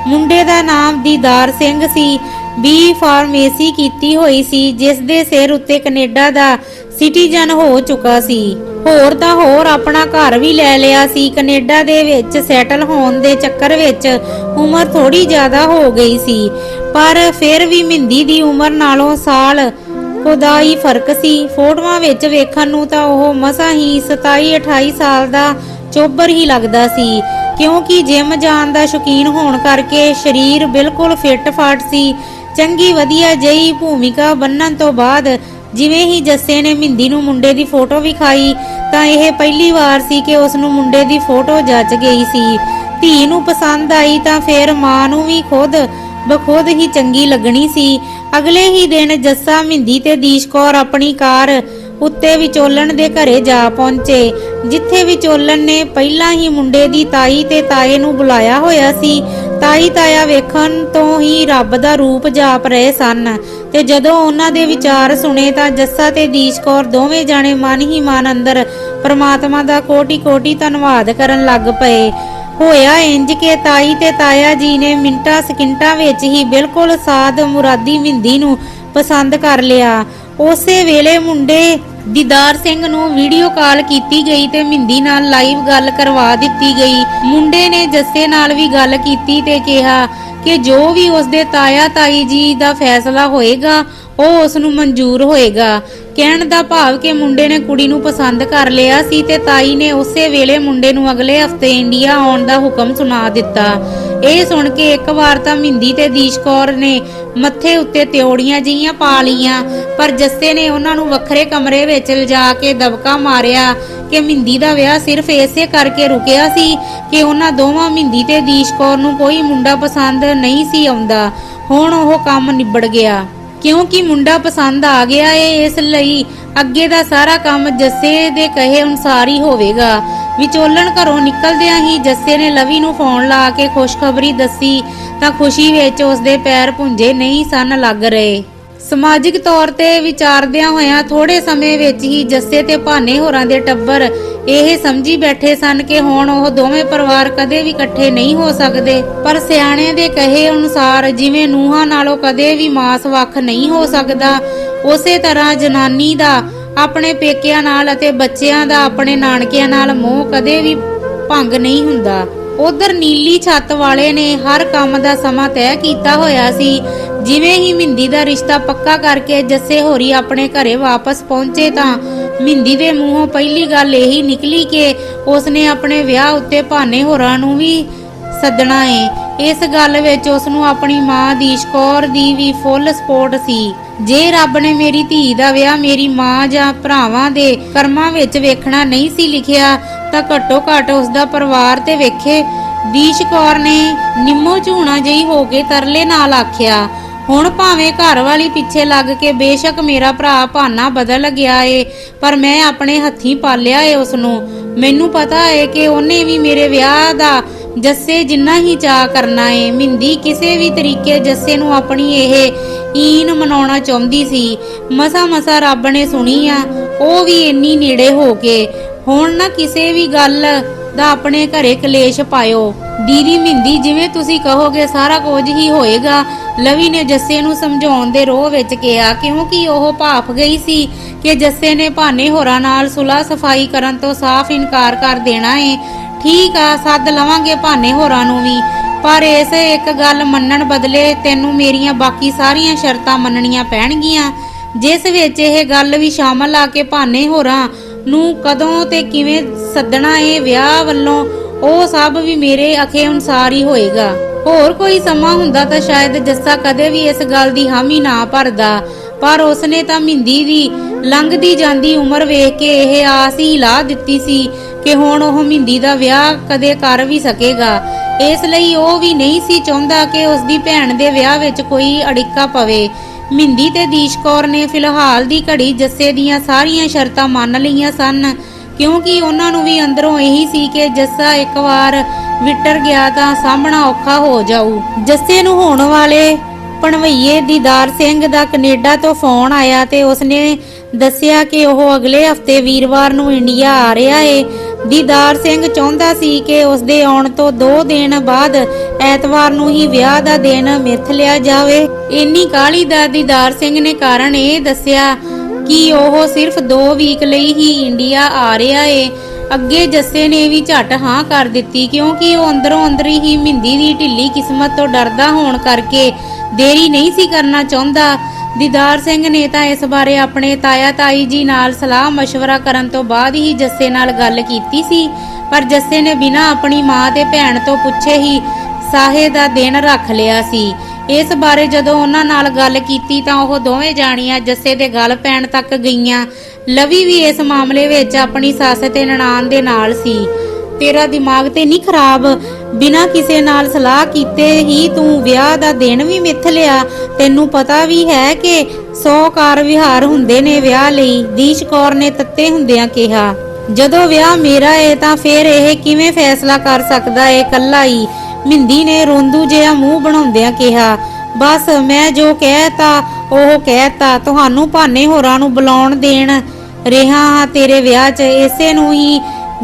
ਮੁੰਡੇ ਦਾ ਨਾਮ ਦੀਦਾਰ ਸਿੰਘ ਸੀ। B ਫਾਰਮੇਸੀ ਕੀਤੀ ਹੋਈ ਸੀ, ਜਿਸ ਦੇ ਸਿਰ ਉੱਤੇ ਕੈਨੇਡਾ ਦਾ ਸਿਟੀਜ਼ਨ ਹੋ ਚੁੱਕਾ ਸੀ। ਹੋਰ ਤਾਂ ਹੋਰ ਆਪਣਾ ਘਰ ਵੀ ਲੈ ਲਿਆ ਸੀ। ਕੈਨੇਡਾ ਦੇ ਵਿੱਚ ਸੈਟਲ ਹੋਣ ਦੇ ਚੱਕਰ ਵਿੱਚ ਉਮਰ ਥੋੜੀ ਜ਼ਿਆਦਾ ਹੋ ਗਈ ਸੀ, ਪਰ ਫਿਰ ਵੀ ਮਹਿੰਦੀ ਦੀ ਉਮਰ ਨਾਲੋਂ ਸਾਲ ਕੁਦਾ ਹੀ ਫਰਕ ਸੀ। ਫੋਟੋਆਂ ਵਿੱਚ ਵੇਖਣ ਨੂੰ ਤਾਂ ਉਹ ਮਸਾਂ ਹੀ 27-28 ਸਾਲ ਦਾ ਚੋਬਰ ਹੀ ਲੱਗਦਾ ਸੀ, ਕਿਉਂਕਿ ਜਿਮ ਜਾਣ ਦਾ ਸ਼ੌਕੀਨ ਹੋਣ ਕਰਕੇ ਸਰੀਰ ਬਿਲਕੁਲ ਫਿੱਟ ਫਾਟ ਸੀ। ਚੰਗੀ ਵਧੀਆ ਜਿਹੀ ਭੂਮਿਕਾ ਬੰਨਣ ਤੋਂ ਬਾਅਦ ਜਿਵੇਂ ਹੀ ਜੱਸੇ ਨੇ ਮਹਿੰਦੀ ਨੂੰ ਮੁੰਡੇ ਦੀ ਫੋਟੋ ਵਿਖਾਈ ਤਾਂ ਇਹ ਪਹਿਲੀ ਵਾਰ ਸੀ ਕਿ ਉਸ ਨੂੰ ਮੁੰਡੇ ਦੀ ਫੋਟੋ ਜੱਚ ਗਈ ਸੀ। ਧੀ ਨੂੰ ਪਸੰਦ ਆਈ ਤਾਂ ਫਿਰ ਮਾਂ ਨੂੰ ਵੀ ਖੁਦ ਬਖੁਦ ਹੀ ਚੰਗੀ ਲੱਗਣੀ ਸੀ। ਅਗਲੇ ਹੀ ਦਿਨ ਜੱਸਾ, ਮਹਿੰਦੀ ਤੇ ਦੀਸ਼ ਕੌਰ ਆਪਣੀ ਕਾਰ ਉੱਤੇ ਵਿਚੋਲਣ ਦੇ ਘਰੇ ਜਾ ਪਹੁੰਚੇ, ਜਿੱਥੇ ਵਿਚੋਲਣ ਨੇ ਪਹਿਲਾਂ ਹੀ ਮੁੰਡੇ ਦੀ ਤਾਈ ਤੇ ਤਾਏ ਨੂੰ ਬੁਲਾਇਆ ਹੋਇਆ ਸੀ। ਤਾਈ ਤਾਇਆ ਵੇਖਣ ਤੋਂ ਹੀ ਰੱਬ ਦਾ ਰੂਪ ਜਾਪ ਰਹੇ ਸਨ ਤੇ ਜਦੋਂ ਉਹਨਾਂ ਦੇ ਵਿਚਾਰ ਸੁਣੇ ਤਾਂ ਜੱਸਾ ਤੇ ਦੀਸ਼ ਕੌਰ ਦੋਵੇਂ ਜਾਣੇ ਮਨ ਹੀ ਮਨ ਅੰਦਰ ਪ੍ਰਮਾਤਮਾ ਦਾ ਕੋਟੀ-ਕੋਟੀ ਧੰਨਵਾਦ ਕਰਨ ਲੱਗ ਪਏ। ਹੋਇਆ ਇੰਜ ਕਿ ਤਾਈ ਤੇ ਤਾਇਆ ਜੀ ਨੇ ਮਿੰਟਾਂ ਸਕਿੰਟਾਂ ਵਿੱਚ ਹੀ ਬਿਲਕੁਲ ਸਾਦ ਮੁਰਾਦੀ ਮਹਿੰਦੀ ਨੂੰ ਪਸੰਦ ਕਰ ਲਿਆ। ਉਸੇ ਵੇਲੇ ਮੁੰਡੇ ਦੀਦਾਰ ਸਿੰਘ ਨੂੰ ਵੀਡੀਓ ਕਾਲ ਕੀਤੀ ਗਈ ਤੇ ਮਹਿੰਦੀ ਨਾਲ ਲਾਈਵ ਗੱਲ ਕਰਵਾ ਦਿੱਤੀ ਗਈ। ਮੁੰਡੇ ਨੇ ਜੱਸੇ ਨਾਲ ਵੀ ਗੱਲ ਕੀਤੀ ਤੇ ਕਿਹਾ ਕਿ ਜੋ ਵੀ ਉਸਦੇ ਤਾਇਆ ਤਾਈ ਜੀ ਦਾ ਫੈਸਲਾ ਹੋਏਗਾ ਉਹ ਉਸ ਨੂੰ ਮਨਜ਼ੂਰ ਹੋਏਗਾ। ਕਹਿਣ ਦਾ ਭਾਵ ਕਿ ਮੁੰਡੇ ਨੇ ਕੁੜੀ ਨੂੰ ਪਸੰਦ ਕਰ ਲਿਆ ਸੀ ਤੇ ਤਾਈ ਨੇ ਉਸੇ ਵੇਲੇ ਮੁੰਡੇ ਨੂੰ ਅਗਲੇ ਹਫ਼ਤੇ ਇੰਡੀਆ ਆਉਣ ਦਾ ਹੁਕਮ ਸੁਣਾ ਦਿੱਤਾ। ਇਹ ਸੁਣ ਕੇ ਇੱਕ ਵਾਰ ਤਾਂ ਮਹਿੰਦੀ ਤੇ ਦੀਸ਼ ਕੌਰ ਨੇ ਮੱਥੇ ਉੱਤੇ ਤਿਉੜੀਆਂ ਜਿਹੀਆਂ ਪਾ ਲਈਆਂ, ਪਰ ਜੱਸੇ ਨੇ ਉਹਨਾਂ ਨੂੰ ਵੱਖਰੇ ਕਮਰੇ ਵਿੱਚ ਲਿਜਾ ਕੇ ਦਬਕਾ ਮਾਰਿਆ ਕਿ ਮਹਿੰਦੀ ਦਾ ਵਿਆਹ ਸਿਰਫ ਇਸੇ ਕਰਕੇ ਰੁਕਿਆ ਸੀ ਕਿ ਉਹਨਾਂ ਦੋਵਾਂ ਮਹਿੰਦੀ ਤੇ ਦੀਸ਼ ਕੌਰ ਨੂੰ ਕੋਈ ਮੁੰਡਾ ਪਸੰਦ ਨਹੀਂ ਸੀ ਆਉਂਦਾ। ਹੁਣ ਉਹ ਕੰਮ ਨਿਬੜ ਗਿਆ ਕਿਉਂਕਿ ਮੁੰਡਾ ਪਸੰਦ ਆ ਗਿਆ ਏ, ਇਸ ਲਈ ਅੱਗੇ ਦਾ ਸਾਰਾ ਕੰਮ ਜੱਸੇ ਦੇ ਕਹੇ ਅਨੁਸਾਰ ਹੀ ਹੋਵੇਗਾ। ਵਿਚੋਲਣ ਘਰੋਂ ਨਿਕਲਦਿਆਂ ਹੀ ਜੱਸੇ ਨੇ ਲਵੀ ਨੂੰ ਫੋਨ ਲਾ ਕੇ ਖੁਸ਼ਖਬਰੀ ਦੱਸੀ ਤਾਂ ਖੁਸ਼ੀ ਵਿੱਚ ਉਸਦੇ ਪੈਰ ਭੁੰਜੇ ਨਹੀਂ ਸਨ ਲੱਗ ਰਹੇ। ਸਮਾਜਿਕ ਤੌਰ ਤੇ ਵਿਚਾਰਦਿਆਂ ਹੋਇਆਂ ਥੋੜੇ ਸਮੇਂ ਵਿੱਚ ਹੀ ਜੱਸੇ ਤੇ ਭਾਨੇ ਹੋਰਾਂ ਦੇ ਟੱਬਰ ਇਹ ਸਮਝੀ ਬੈਠੇ ਸਨ ਕਿ ਹੁਣ ਉਹ ਦੋਵੇਂ ਪਰਿਵਾਰ ਕਦੇ ਵੀ ਇਕੱਠੇ ਨਹੀਂ ਹੋ ਸਕਦੇ। ਪਰ ਸਿਆਣਿਆਂ ਦੇ ਕਹੇ ਅਨੁਸਾਰ ਜਿਵੇਂ ਨੂੰਹਾਂ ਨਾਲੋਂ ਕਦੇ ਵੀ ਮਾਸ ਵੱਖ ਨਹੀਂ ਹੋ ਸਕਦਾ, ਉਸੇ ਤਰ੍ਹਾਂ ਜਨਾਨੀ ਦਾ ਆਪਣੇ ਪੇਕਿਆਂ ਨਾਲ ਅਤੇ ਬੱਚਿਆਂ ਦਾ ਆਪਣੇ ਨਾਨਕਿਆਂ ਨਾਲ ਮੋਹ ਕਦੇ ਵੀ ਭੰਗ ਨਹੀਂ ਹੁੰਦਾ। ਉਧਰ ਨੀਲੀ ਛੱਤ ਵਾਲੇ ਨੇ ਹਰ ਕੰਮ ਦਾ ਸਮਾਂ ਤੈਅ ਕੀਤਾ ਹੋਇਆ ਸੀ। ਜਿਵੇਂ ਹੀ ਮਿੰਦੀ ਦਾ ਰਿਸ਼ਤਾ ਪੱਕਾ ਕਰਕੇ ਜੱਸੇ ਹੋਰੀ ਆਪਣੇ ਘਰੇ ਵਾਪਸ ਪਹੁੰਚੇ ਤਾਂ ਮਿੰਦੀ ਦੇ ਮੂੰਹੋਂ ਪਹਿਲੀ ਗੱਲ ਇਹੀ ਨਿਕਲੀ ਕਿ ਉਸਨੇ ਆਪਣੇ ਵਿਆਹ ਉੱਤੇ ਭਾਨੇ ਹੋਰਾਂ ਨੂੰ ਵੀ ਸੱਦਣਾ ਏ। ਇਸ ਗੱਲ ਵਿੱਚ ਉਸਨੂੰ ਆਪਣੀ ਮਾਂ ਦੀਸ਼ ਕੌਰ ਦੀ ਵੀ ਫੁੱਲ ਸਪੋਰਟ ਸੀ। ਜੇ ਰੱਬ ਨੇ ਮੇਰੀ ਧੀ ਦਾ ਵਿਆਹ ਮੇਰੀ ਮਾਂ ਜਾਂ ਭਰਾਵਾਂ ਦੇ ਕਰਮਾਂ ਵਿੱਚ ਵੇਖਣਾ ਨਹੀਂ ਸੀ ਲਿਖਿਆ ਤਾਂ ਘੱਟੋ ਘੱਟ ਉਸਦਾ ਪਰਿਵਾਰ ਤੇ ਵੇਖੇ। ਦੀਸ਼ ਕੌਰ ਨੇ ਨਿੰਮੋ ਝੂਣਾ ਜਿਹੀ ਹੋ ਕੇ ਤਰਲੇ ਨਾਲ ਆਖਿਆ, ਹੁਣ ਭਾਵੇਂ ਘਰ ਵਾਲੀ ਪਿੱਛੇ ਲੱਗ ਕੇ ਬੇਸ਼ੱਕ ਮੇਰਾ ਭਰਾ ਭਾਨਾ ਬਦਲ ਗਿਆ ਏ, ਪਰ ਮੈਂ ਆਪਣੇ ਹੱਥੀਂ ਪਾਲਿਆ ਏ ਉਸਨੂੰ। ਮੈਨੂੰ ਪਤਾ ਏ ਕਿ ਉਹਨੇ ਵੀ ਮੇਰੇ ਵਿਆਹ ਦਾ ਜੱਸੇ ਜਿੰਨਾ ਹੀ ਚਾਅ ਕਰਨਾ ਏ। ਮਿੰਦੀ ਕਿਸੇ ਵੀ ਤਰੀਕੇ ਜੱਸੇ ਨੂੰ ਆਪਣੀ ਇਹ ਈਨ ਮਨਾਉਣਾ ਚਾਹੁੰਦੀ ਸੀ। ਮਸਾ ਰੱਬ ਨੇ ਸੁਣੀ ਆ, ਉਹ ਵੀ ਇੰਨੀ ਨੇੜੇ ਹੋ ਕੇ। ਹੁਣ ਨਾ ਕਿਸੇ ਵੀ ਗੱਲ ਦਾ ਆਪਣੇ ਘਰੇ ਕਲੇਸ਼ ਪਾਇਓ। ਦੀਦੀ ਮਿੰਦੀ ਜਿਵੇਂ ਤੁਸੀਂ ਕਹੋਗੇ ਸਾਰਾ ਕੁਝ ਹੀ ਹੋਏਗਾ, ਲਵੀ ਨੇ ਜੱਸੇ ਨੂੰ ਸਮਝਾਉਣ ਦੇ ਰੋਹ ਵਿੱਚ ਕਿਹਾ, ਕਿਉਂਕਿ ਉਹ ਭਾਫ ਗਈ ਸੀ ਕਿ ਜੱਸੇ ਨੇ ਭਾਨੇ ਹੋਰਾਂ ਨਾਲ ਸੁਲ੍ਹਾ ਸਫਾਈ ਕਰਨ ਤੋਂ ਸਾਫ਼ ਇਨਕਾਰ ਕਰ ਦੇਣਾ ਏ। ਠੀਕ ਆ, ਸੱਦ ਲਵਾਂਗੇ ਭਾਨੇ ਹੋਰਾਂ ਨੂੰ ਵੀ, ਪਰ ਇਸ ਇੱਕ ਗੱਲ ਮੰਨਣ ਬਦਲੇ ਤੈਨੂੰ ਮੇਰੀਆਂ ਬਾਕੀ ਸਾਰੀਆਂ ਸ਼ਰਤਾਂ ਮੰਨਣੀਆਂ ਪੈਣਗੀਆਂ, ਜਿਸ ਵਿੱਚ ਇਹ ਗੱਲ ਵੀ ਸ਼ਾਮਲ ਆ ਕਿ ਭਾਨੇ ਹੋਰਾਂ ਨੂੰ ਕਦੋਂ ਤੇ ਕਿਵੇਂ ਸੱਦਣਾ ਏ ਵਿਆਹ ਵੱਲੋਂ, ਉਹ ਸਭ ਵੀ ਮੇਰੇ ਅਖੇ ਅਨੁਸਾਰ ਹੀ ਹੋਏਗਾ। ਹੋਰ ਕੋਈ ਸਮਾਂ ਹੁੰਦਾ ਤਾਂ ਸ਼ਾਇਦ ਜੱਸਾ ਕਦੇ ਵੀ ਇਸ ਗੱਲ ਦੀ ਹਾਮੀ ਨਾ ਭਰਦਾ, ਪਰ ਉਸਨੇ ਤਾਂ ਮਿੰਦੀ ਦੀ ਲੰਘਦੀ ਜਾਂਦੀ ਉਮਰ ਵੇਖ ਕੇ ਇਹ ਆਸ ਹੀ ਲਾ ਦਿੱਤੀ ਸੀ ਕਿ ਹੁਣ ਉਹ ਮਿੰਦੀ ਦਾ ਵਿਆਹ ਕਦੇ ਕਰ ਵੀ ਸਕੇਗਾ। ਇਸ ਲਈ ਉਹ ਵੀ ਨਹੀਂ ਸੀ ਚਾਹੁੰਦਾ ਕਿ ਉਸਦੀ ਭੈਣ ਦੇ ਵਿਆਹ ਵਿੱਚ ਕੋਈ ਅੜਿੱਕਾ ਪਵੇ। ਮਿੰਦੀ ਤੇ ਦੀਸ਼ ਕੌਰ ਨੇ ਫਿਲਹਾਲ ਦੀ ਘੜੀ ਜੱਸੇ ਦੀਆਂ ਸਾਰੀਆਂ ਸ਼ਰਤਾਂ ਮੰਨ ਲਈਆਂ ਸਨ, ਕਿਉਂਕਿ ਉਹਨਾਂ ਨੂੰ ਵੀ ਅੰਦਰੋਂ ਇਹੀ ਸੀ ਕਿ ਜੱਸਾ ਇੱਕ ਵਾਰ ਵਿਟਰ ਗਿਆ ਤਾਂ ਸਾਹਮਣਾ ਔਖਾ ਹੋ ਜਾਊ। ਜੱਸੇ ਨੂੰ ਹੋਣ ਵਾਲੇ ਭਣਵਈਏ ਦੀਦਾਰ ਸਿੰਘ ਦਾ ਕੈਨੇਡਾ ਤੋਂ ਫੋਨ ਆਇਆ ਤੇ ਉਸਨੇ ਦੱਸਿਆ ਕਿ ਉਹ ਅਗਲੇ ਹਫਤੇ ਵੀਰਵਾਰ ਨੂੰ ਇੰਡੀਆ ਆ ਰਿਹਾ ਏ। ਦੀਦਾਰ ਸਿੰਘ ਚਾਹੁੰਦਾ ਸੀ ਕਿ ਉਸਦੇ ਆਉਣ ਤੋਂ 2 ਦਿਨ ਬਾਅਦ ਐਤਵਾਰ ਨੂੰ ਹੀ ਵਿਆਹ ਦਾ ਦਿਨ ਮਿੱਥ ਲਿਆ ਜਾਵੇ। ਇੰਨੀ ਕਾਹਲੀ ਦਾ ਦੀਦਾਰ ਸਿੰਘ ਨੇ ਕਾਰਨ ਇਹ ਦੱਸਿਆ ਕਿ ਉਹ ਸਿਰਫ 2 ਵੀਕ ਲਈ ਹੀ ਇੰਡੀਆ ਆ ਰਿਹਾ ਏ। ਅੱਗੇ ਜੱਸੇ ਨੇ ਵੀ ਝਟ ਹਾਂ ਕਰ ਦਿੱਤੀ, ਕਿਉਂਕਿ ਉਹ ਅੰਦਰੋਂ ਅੰਦਰੀ ਹੀ ਮਿੰਦੀ ਦੀ ਢਿੱਲੀ ਕਿਸਮਤ ਤੋਂ ਡਰਦਾ ਹੋਣ ਕਰਕੇ ਦੇਰੀ ਨਹੀਂ ਸੀ ਕਰਨਾ ਚਾਹੁੰਦਾ। ਦੀਦਾਰ ਸਿੰਘ ਨੇ ਤਾਂ ਇਸ ਬਾਰੇ ਆਪਣੇ ਤਾਇਆ ਤਾਈ ਜੀ ਨਾਲ ਸਲਾਹ ਮਸ਼ਵਰਾ ਕਰਨ ਤੋਂ ਬਾਅਦ ਹੀ ਜੱਸੇ ਨਾਲ ਗੱਲ ਕੀਤੀ ਸੀ, ਪਰ ਜੱਸੇ ਨੇ ਬਿਨਾਂ ਆਪਣੀ ਮਾਂ ਤੇ ਭੈਣ ਤੋਂ ਪੁੱਛੇ ਹੀ ਸਾਹੇ ਦਾ ਦਿਨ ਰੱਖ ਲਿਆ ਸੀ। ਇਸ ਬਾਰੇ ਜਦੋਂ ਉਹਨਾਂ ਨਾਲ ਗੱਲ ਕੀਤੀ ਤਾਂ ਉਹ ਦੋਵੇਂ ਜਾਣੀਆਂ ਜੱਸੇ ਦੇ ਗੱਲ ਪੈਣ ਤੱਕ ਗਈਆਂ। ਲਵੀ ਵੀ ਇਸ ਮਾਮਲੇ ਵਿੱਚ ਆਪਣੀ ਸੱਸ ਤੇ ਨਨਾਣ ਦੇ ਨਾਲ ਸੀ। ਤੇਰਾ ਦਿਮਾਗ ਤੇ ਨਹੀਂ ਖਰਾਬ? ਬਿਨਾਂ ਕਿਸੇ ਨਾਲ ਸਲਾਹ ਕੀਤੇ ਹੀ ਤੂੰ ਵਿਆਹ ਦਾ ਦਿਨ ਵੀ ਮਿੱਥ ਲਿਆ। ਤੈਨੂੰ ਪਤਾ ਵੀ ਹੈ ਕਿ 100 ਕਾਰ ਵਿਹਾਰ ਹੁੰਦੇ ਨੇ ਵਿਆਹ ਲਈ, ਦੀਸ਼ ਕੌਰ ਨੇ ਤੱਤੇ ਹੁੰਦਿਆਂ ਕਿਹਾ। ਜਦੋਂ ਵਿਆਹ ਮੇਰਾ ਏ ਤਾਂ ਫੇਰ ਇਹ ਕਿਵੇਂ ਫੈਸਲਾ ਕਰ ਸਕਦਾ ਏ ਕੱਲਾ ਹੀ? ਮਿੰਦੀ ਨੇ ਰੋਂਦੂ ਜਿਹਾ ਮੂੰਹ ਬਣਾਉਂਦਿਆਂ ਕਿਹਾ। ਬਸ ਮੈਂ ਜੋ ਕਹਿਤਾ ਉਹ ਕਹਿਤਾ, ਤੁਹਾਨੂੰ ਭਾਨੇ ਹੋਰਾਂ ਨੂੰ ਬੁਲਾਉਣ ਦੇਣ ਰਿਹਾ ਹਾਂ ਤੇਰੇ ਵਿਆਹ 'ਚ, ਇਸੇ ਨੂੰ ਹੀ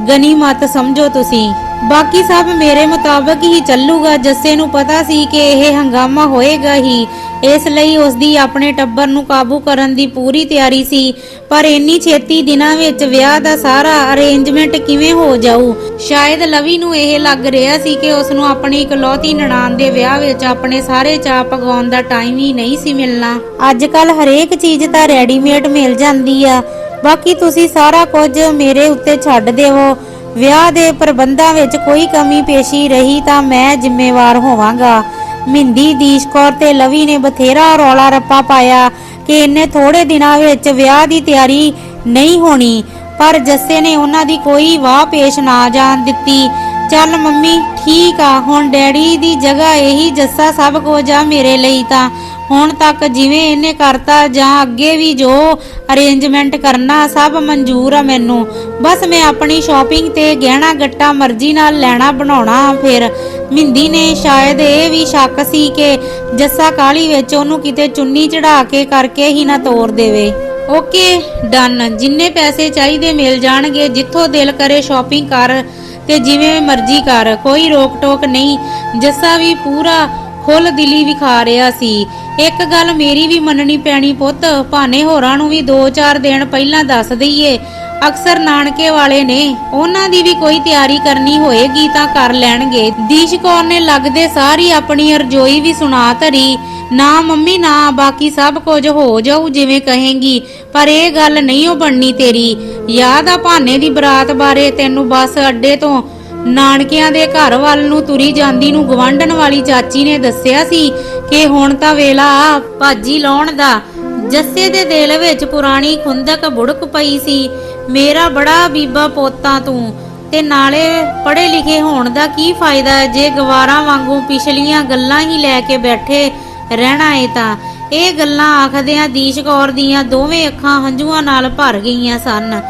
ਗਨੀਮਤ ਸਮਝੋ ਤੁਸੀਂ। ਬਾਕੀ ਸਭ ਮੇਰੇ ਮੁਤਾਬਕ ਹੀ ਚੱਲੂਗਾ। ਜੱਸੇ ਨੂੰ ਪਤਾ ਸੀ ਕਿ ਇਹ ਹੰਗਾਮਾ ਹੋਏਗਾ ਹੀ, ਇਸ ਲਈ ਉਸਦੀ ਆਪਣੇ ਟੱਬਰ ਨੂੰ ਕਾਬੂ ਕਰਨ ਦੀ ਪੂਰੀ ਤਿਆਰੀ ਸੀ। ਪਰ ਇੰਨੀ ਛੇਤੀ ਦਿਨਾਂ ਵਿੱਚ ਵਿਆਹ ਦਾ ਸਾਰਾ ਅਰੇਂਜਮੈਂਟ ਕਿਵੇਂ ਹੋ ਜਾਊ? ਸ਼ਾਇਦ ਲਵੀ ਨੂੰ ਇਹ ਲੱਗ ਰਿਹਾ ਸੀ ਕਿ ਉਸ ਨੂੰ ਆਪਣੀ ਇਕਲੌਤੀ ਨਨਾਣ ਦੇ ਵਿਆਹ ਵਿੱਚ ਆਪਣੇ ਸਾਰੇ ਚਾਅ ਪਗਾਉਣ ਦਾ ਟਾਈਮ ਹੀ ਨਹੀਂ ਸੀ ਮਿਲਣਾ। ਅੱਜ ਕੱਲ ਹਰੇਕ ਚੀਜ਼ ਤਾਂ ਰੈਡੀਮੇਡ ਮਿਲ ਜਾਂਦੀ ਆ। ਬਾਕੀ ਤੁਸੀਂ ਸਾਰਾ ਕੁਝ ਮੇਰੇ ਉੱਤੇ ਛੱਡ ਦੇਵੋ। ਵਿਆਹ ਦੇ ਪ੍ਰਬੰਧਾਂ ਵਿੱਚ ਕੋਈ ਕਮੀ ਪੇਸ਼ੀ ਰਹੀ ਤਾਂ ਮੈਂ ਜ਼ਿੰਮੇਵਾਰ ਹੋਵਾਂਗਾ। ਮਿੰਦੀ, ਦੀਸ਼ ਕੌਰ ਤੇ ਲਵੀ ਨੇ ਬਥੇਰਾ ਰੌਲਾ ਰੱਪਾ ਪਾਇਆ ਕਿ ਇੰਨੇ ਥੋੜੇ ਦਿਨਾਂ ਵਿੱਚ ਵਿਆਹ ਦੀ ਤਿਆਰੀ ਨਹੀਂ ਹੋਣੀ, ਪਰ ਜੱਸੇ ਨੇ ਉਹਨਾਂ ਦੀ ਕੋਈ ਵਾਹ ਪੇਸ਼ ਨਾ ਜਾਣ ਦਿੱਤੀ। ਚੱਲ ਮੰਮੀ ਠੀਕ ਆ, ਹੁਣ ਡੈਡੀ ਦੀ ਜਗ੍ਹਾ ਇਹੀ ਜੱਸਾ ਸਭ ਕੁਝ ਆ ਮੇਰੇ ਲਈ। ਤਾਂ ਹੁਣ ਤੱਕ ਜਿਵੇਂ ਇਹਨੇ ਕਰਤਾ ਜਾਂ ਅੱਗੇ ਵੀ ਜੋ ਅਰੇਂਜਮੈਂਟ ਕਰਨਾ ਸਭ ਮਨਜ਼ੂਰ ਆ ਮੈਨੂੰ। ਬਸ ਮੈਂ ਆਪਣੀ ਸ਼ਾਪਿੰਗ ਤੇ ਗਹਿਣਾ ਗੱਟਾ ਮਰਜ਼ੀ ਨਾਲ ਲੈਣਾ ਬਣਾਉਣਾ ਫਿਰ ਮਿੰਦੀ ਨੇ ਸ਼ਾਇਦ ਇਹ ਵੀ ਸ਼ੱਕ ਸੀ ਕਿ ਜੱਸਾ ਕਾਹਲੀ ਵਿੱਚ ਉਹਨੂੰ ਕਿਤੇ ਚੁੰਨੀ ਚੜਾ ਕੇ ਕਰਕੇ ਹੀ ਨਾ ਤੋੜ ਦੇਵੇ। ਓਕੇ ਡਨ, ਜਿੰਨੇ ਪੈਸੇ ਚਾਹੀਦੇ ਮਿਲ ਜਾਣਗੇ, ਜਿੱਥੋਂ ਦਿਲ ਕਰੇ ਸ਼ਾਪਿੰਗ ਕਰ ਤੇ ਜਿਵੇਂ ਮਰਜ਼ੀ ਕਰ, ਕੋਈ ਰੋਕ ਟੋਕ ਨਹੀਂ। ਜੱਸਾ ਵੀ ਪੂਰਾ ਖੁੱਲ ਦਿਲੀ ਵਿਖਾ ਰਿਹਾ ਸੀ। ਇੱਕ ਗੱਲ ਮੇਰੀ ਵੀ ਮੰਨਣੀ ਪੈਣੀ ਪੁੱਤ, ਭਾਨੇ ਹੋਰਾਂ ਨੂੰ ਵੀ 2-4 ਦਿਨ ਪਹਿਲਾਂ ਦੱਸ ਦਈਏ। ਅਕਸਰ ਨਾਨਕੇ ਵਾਲੇ ਨੇ, ਉਹਨਾਂ ਦੀ ਵੀ ਕੋਈ ਤਿਆਰੀ ਕਰਨੀ ਹੋਏਗੀ ਤਾਂ ਕਰ ਲੈਣਗੇ। ਦੀਸ਼ ਕੌਰ ਨੇ ਲੱਗਦੇ ਸਾਰੀ ਆਪਣੀ ਅਰਜ਼ੋਈ ਵੀ ਸੁਣਾ ਧਰੀ। ਨਾ ਮੰਮੀ ਨਾ, ਬਾਕੀ ਸਭ ਕੁਝ ਹੋ ਜਾਊ ਜਿਵੇਂ ਕਹੇਂਗੀ, ਪਰ ਇਹ ਗੱਲ ਨਹੀਂ ਉਹ ਬਣਨੀ ਤੇਰੀ। ਯਾਦ ਆ ਭਾਨੇ ਦੀ ਬਰਾਤ ਬਾਰੇ? ਤੈਨੂੰ ਬੱਸ ਅੱਡੇ ਤੋਂ ਨਾਨਕਿਆਂ ਦੇ ਘਰ ਵੱਲ ਨੂੰ ਤੁਰੀ ਜਾਂਦੀ ਨੂੰ ਗਵਾਂਢਣ ਵਾਲੀ ਚਾਚੀ ਨੇ ਦੱਸਿਆ ਸੀ ਕਿ ਹੁਣ ਤਾਂ ਵੇਲਾ ਆ ਭਾਜੀ ਲਾਉਣ ਦਾ। ਜੱਸੇ ਦੇ ਦਿਲ ਵਿੱਚ ਪੁਰਾਣੀ ਖੁੰਦਕ ਬੁੜਕ ਪਈ ਸੀ। ਮੇਰਾ ਬੜਾ ਬੀਬਾ ਪੋਤਾ ਤੂੰ, ਤੇ ਨਾਲੇ ਪੜ੍ਹੇ ਲਿਖੇ ਹੋਣ ਦਾ ਕੀ ਫਾਇਦਾ ਜੇ ਗਵਾਰਾਂ ਵਾਂਗੂ ਪਿਛਲੀਆਂ ਗੱਲਾਂ ਹੀ ਲੈ ਕੇ ਬੈਠੇ ਰਹਿਣਾ ਏ ਤਾਂ। ਇਹ ਗੱਲਾਂ ਆਖਦਿਆਂ ਦੀਸ਼ ਕੌਰ ਦੀਆਂ ਦੋਵੇਂ ਅੱਖਾਂ ਹੰਝੂਆਂ ਨਾਲ ਭਰ ਗਈਆਂ ਸਨ।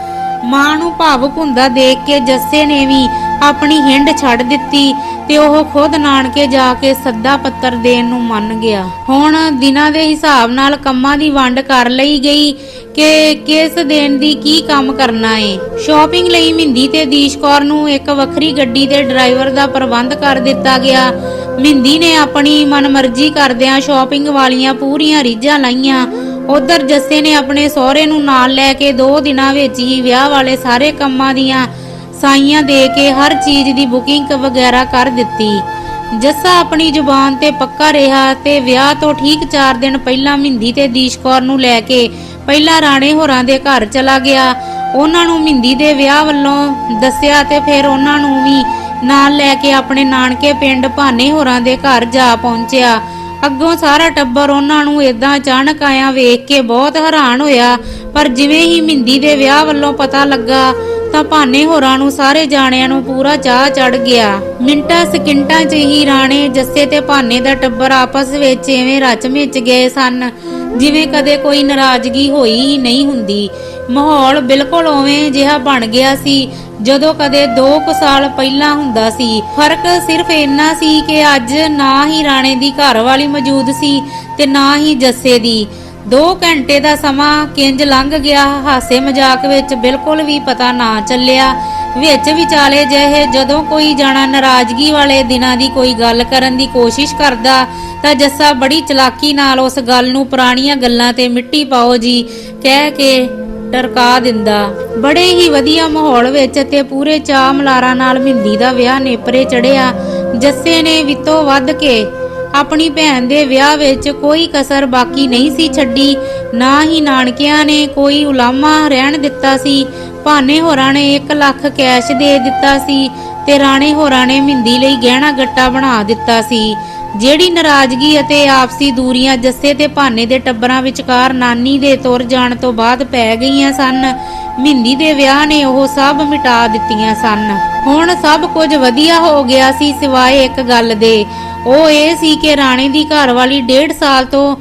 ਮਾਂ ਨੂੰ ਭਾਵੁਕ ਹੁੰਦਾ ਦੇਖ ਕੇ ਜੱਸੇ ਨੇ ਵੀ ਆਪਣੀ ਹਿੰਡ ਛੱਡ ਦਿੱਤੀ ਤੇ ਉਹ ਖੁਦ ਨਾਨਕੇ ਜਾ ਕੇ ਸੱਦਾ ਪੱਤਰ ਦੇਣ ਨੂੰ ਮੰਨ ਗਿਆ। ਹੁਣ ਦਿਨਾਂ ਦੇ ਹਿਸਾਬ ਨਾਲ ਕੰਮਾਂ ਦੀ ਵੰਡ ਕਰ ਲਈ ਗਈ ਕਿ ਕਿਸ ਦਿਨ ਦੀ ਕੀ ਕੰਮ ਕਰਨਾ ਏ। ਸ਼ਾਪਿੰਗ ਲਈ ਮਿੰਦੀ ਤੇ ਦੀਸ਼ ਕੌਰ ਨੂੰ ਇੱਕ ਵੱਖਰੀ ਗੱਡੀ ਤੇ ਡਰਾਈਵਰ ਦਾ ਪ੍ਰਬੰਧ ਕਰ ਦਿੱਤਾ ਗਿਆ। ਮਿੰਦੀ ਨੇ ਆਪਣੀ ਮਨਮਰਜ਼ੀ ਕਰਦਿਆਂ ਸ਼ਾਪਿੰਗ ਵਾਲੀਆਂ ਪੂਰੀਆਂ ਰੀਝਾਂ ਲਾਈਆਂ। ਉਧਰ ਜੱਸੇ ਨੇ ਆਪਣੇ ਸਹੁਰੇ ਨੂੰ ਨਾਲ ਲੈ ਕੇ 2 ਦਿਨਾਂ ਵਿੱਚ ਹੀ ਵਿਆਹ ਵਾਲੇ ਸਾਰੇ ਕੰਮਾਂ ਦੀਆਂ ਸਾਈਆਂ ਦੇ ਕੇ ਹਰ ਚੀਜ਼ ਦੀ ਬੁਕਿੰਗ ਵਗੈਰਾ ਕਰ ਦਿੱਤੀ। ਜੱਸਾ ਆਪਣੀ ਜ਼ੁਬਾਨ ਤੇ ਪੱਕਾ ਰਿਹਾ ਤੇ ਵਿਆਹ ਤੋਂ ਠੀਕ 4 ਦਿਨ ਪਹਿਲਾਂ ਮਿੰਦੀ ਤੇ ਦੀਸ਼ ਕੌਰ ਨੂੰ ਲੈ ਕੇ ਪਹਿਲਾਂ ਰਾਣੇ ਹੋਰਾਂ ਦੇ ਘਰ ਚਲਾ ਗਿਆ। ਉਹਨਾਂ ਨੂੰ ਮਿੰਦੀ ਦੇ ਵਿਆਹ ਵੱਲੋਂ ਦੱਸਿਆ ਤੇ ਫਿਰ ਉਹਨਾਂ ਨੂੰ ਵੀ ਨਾਲ ਲੈ ਕੇ ਆਪਣੇ ਨਾਨਕੇ ਪਿੰਡ ਭਾਨੇ ਹੋਰਾਂ ਦੇ ਘਰ ਜਾ ਪਹੁੰਚਿਆ। ਅੱਗੋਂ ਸਾਰਾ ਟੱਬਰ ਉਹਨਾਂ ਨੂੰ ਏਦਾਂ ਅਚਾਨਕ ਆਇਆ ਵੇਖ ਕੇ ਬਹੁਤ ਹੈਰਾਨ ਹੋਇਆ, ਪਰ ਜਿਵੇਂ ਹੀ ਮਿੰਦੀ ਦੇ ਵਿਆਹ ਵੱਲੋਂ ਪਤਾ ਲੱਗਾ ਤਾਂ ਭਾਨੇ ਹੋਰਾਂ ਨੂੰ ਸਾਰੇ ਜਾਣਿਆਂ ਨੂੰ ਪੂਰਾ ਚਾਹ ਚੜ ਗਿਆ। ਮਿੰਟਾਂ ਸਕਿੰਟਾਂ 'ਚ ਹੀ ਰਾਣੇ, ਜੱਸੇ ਤੇ ਭਾਨੇ ਦਾ ਟੱਬਰ ਆਪਸ ਵਿੱਚ ਐਵੇਂ ਰਚ ਮਿਚ ਗਏ ਸਨ ਜਿਵੇਂ ਕਦੇ ਕੋਈ ਨਾਰਾਜ਼ਗੀ ਹੋਈ ਹੀ ਨਹੀਂ ਹੁੰਦੀ। ਮਾਹੌਲ ਬਿਲਕੁਲ ਉਵੇਂ ਜਿਹਾ ਬਣ ਗਿਆ ਸੀ ਜਦੋਂ ਕਦੇ 2 ਸਾਲ ਪਹਿਲਾਂ ਹੁੰਦਾ ਸੀ। ਫਰਕ ਸਿਰਫ ਇੰਨਾ ਸੀ ਕਿ ਅੱਜ ਨਾ ਹੀ ਰਾਣੇ ਦੀ ਘਰਵਾਲੀ ਮੌਜੂਦ ਸੀ ਤੇ ਨਾ ਹੀ ਜੱਸੇ ਦੀ। 2 ਘੰਟੇ ਦਾ ਸਮਾਂ ਕਿੰਜ ਲੰਘ ਗਿਆ, ਹਾਸੇ ਮਜ਼ਾਕ ਵਿੱਚ ਬਿਲਕੁਲ ਵੀ ਪਤਾ ਨਾ ਚੱਲਿਆ। ਵਿੱਚ ਵਿਚਾਲੇ ਜਿਹੇ ਜਦੋਂ ਕੋਈ ਜਾਣਾ ਨਾਰਾਜ਼ਗੀ ਵਾਲੇ ਦਿਨਾਂ ਦੀ ਕੋਈ ਗੱਲ ਕਰਨ ਦੀ ਕੋਸ਼ਿਸ਼ ਕਰਦਾ ਤਾਂ ਜੱਸਾ ਬੜੀ ਚਲਾਕੀ ਨਾਲ ਉਸ ਗੱਲ ਨੂੰ ਪੁਰਾਣੀਆਂ ਗੱਲਾਂ ਤੇ ਮਿੱਟੀ ਪਾਓ ਜੀ ਕਹਿ ਕੇ ਟਰਕਾ ਦਿੰਦਾ। ਬੜੇ ਹੀ ਵਧੀਆ ਮਾਹੌਲ ਵਿੱਚ ਤੇ ਪੂਰੇ ਚਾਅ ਮਲਾਰਾਂ ਨਾਲ ਮਿੰਦੀ ਦਾ ਵਿਆਹ ਨੇਪਰੇ ਚੜਿਆ। ਜੱਸੇ ਨੇ ਵਿਤੋਂ ਵੱਧ ਕੇ ਆਪਣੀ ਭੈਣ ਦੇ ਵਿਆਹ ਵਿੱਚ ਕੋਈ ਕਸਰ ਬਾਕੀ ਨਹੀਂ ਸੀ ਛੱਡੀ। ਨਾ ਹੀ ਨਾਨਕਿਆਂ ਨੇ ਕੋਈ ਉਲਾਮਾ ਰਹਿਣ ਦਿੱਤਾ ਸੀ। ਭਾਨੇ ਹੋਰਾਂ ਨੇ 1 ਲੱਖ ਕੈਸ਼ ਦੇ ਦਿੱਤਾ ਸੀ ਤੇ ਰਾਣੇ ਹੋਰਾਂ ਨੇ ਮਿੰਦੀ ਲਈ ਗਹਿਣਾ ਗੱਟਾ ਬਣਾ ਦਿੱਤਾ ਸੀ। ਜਿਹੜੀ ਨਾਰਾਜ਼ਗੀ ਅਤੇ ਆਪਸੀ ਦੂਰੀਆਂ ਜੱਸੇ ਤੇ ਭਾਨੇ ਦੇ ਟੱਬਰਾਂ ਵਿਚਕਾਰ ਨਾਨੀ ਦੇ ਤੁਰ ਜਾਣ ਤੋਂ ਬਾਅਦ ਪੈ ਗਈਆਂ ਸਨ, ਮਿੰਦੀ ਦੇ ਵਿਆਹ ਨੇ ਉਹ ਸਭ ਮਿਟਾ ਦਿੱਤੀਆਂ ਸਨ। ਹੁਣ ਸਭ ਕੁਝ ਵਧੀਆ ਹੋ ਗਿਆ ਸੀ ਸਿਵਾਏ ਇੱਕ ਗੱਲ ਦੇ। ਉਹ ਇਹ ਸੀ ਕਿ ਰਾਣੇ ਦੀ ਘਰਵਾਲੀ 1.5 ਸਾਲ ਤੋਂ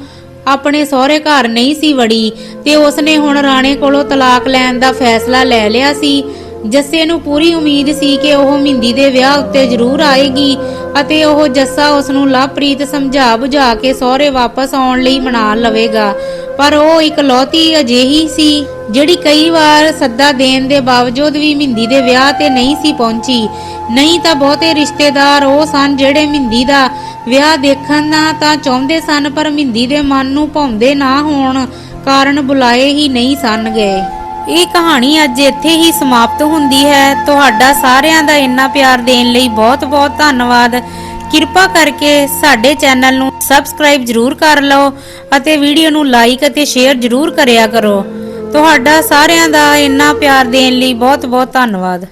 ਆਪਣੇ ਸਹੁਰੇ ਘਰ ਨਹੀਂ ਸੀ ਵੜੀ ਤੇ ਉਸਨੇ ਹੁਣ ਰਾਣੇ ਕੋਲੋਂ ਤਲਾਕ ਲੈਣ ਦਾ ਫੈਸਲਾ ਲੈ ਲਿਆ ਸੀ। ਜੱਸੇ ਨੂੰ ਪੂਰੀ ਉਮੀਦ ਸੀ ਕਿ ਉਹ ਮਿੰਦੀ ਦੇ ਵਿਆਹ ਉੱਤੇ ਜ਼ਰੂਰ ਆਏਗੀ ਅਤੇ ਉਹ ਜੱਸਾ ਉਸ ਨੂੰ ਲਵਪ੍ਰੀਤ ਸਮਝਾ ਬੁਝਾ ਕੇ ਸਹੁਰੇ ਵਾਪਸ ਆਉਣ ਲਈ ਮਨਾ ਲਵੇਗਾ, ਪਰ ਉਹ ਇਕਲੌਤੀ ਅਜਿਹੀ ਸੀ ਜਿਹੜੀ ਕਈ ਵਾਰ ਸੱਦਾ ਦੇਣ ਦੇ ਬਾਵਜੂਦ ਵੀ ਮਿੰਦੀ ਦੇ ਵਿਆਹ ਤੇ ਨਹੀਂ ਸੀ ਪਹੁੰਚੀ। ਨਹੀਂ ਤਾਂ ਬਹੁਤੇ ਰਿਸ਼ਤੇਦਾਰ ਉਹ ਸਨ ਜਿਹੜੇ ਮਿੰਦੀ ਦਾ ਵਿਆਹ ਦੇਖਣਾ ਤਾਂ ਚਾਹੁੰਦੇ ਸਨ, ਪਰ ਮਿੰਦੀ ਦੇ ਮਨ ਨੂੰ ਭਾਉਂਦੇ ਨਾ ਹੋਣ ਕਾਰਨ ਬੁਲਾਏ ਹੀ ਨਹੀਂ ਸਨ ਗਏ। ਇਹ ਕਹਾਣੀ ਅੱਜ ਇੱਥੇ ਹੀ ਸਮਾਪਤ ਹੁੰਦੀ ਹੈ। ਤੁਹਾਡਾ ਸਾਰਿਆਂ ਦਾ ਇੰਨਾ ਪਿਆਰ ਦੇਣ ਲਈ ਬਹੁਤ-ਬਹੁਤ ਧੰਨਵਾਦ। ਕਿਰਪਾ ਕਰਕੇ ਸਾਡੇ ਚੈਨਲ ਨੂੰ ਸਬਸਕ੍ਰਾਈਬ ਜ਼ਰੂਰ ਕਰ ਲਓ ਅਤੇ ਵੀਡੀਓ ਨੂੰ ਲਾਈਕ ਅਤੇ ਸ਼ੇਅਰ ਜ਼ਰੂਰ ਕਰਿਆ ਕਰੋ। ਤੁਹਾਡਾ ਸਾਰਿਆਂ ਦਾ ਇੰਨਾ ਪਿਆਰ ਦੇਣ ਲਈ ਬਹੁਤ-ਬਹੁਤ ਧੰਨਵਾਦ।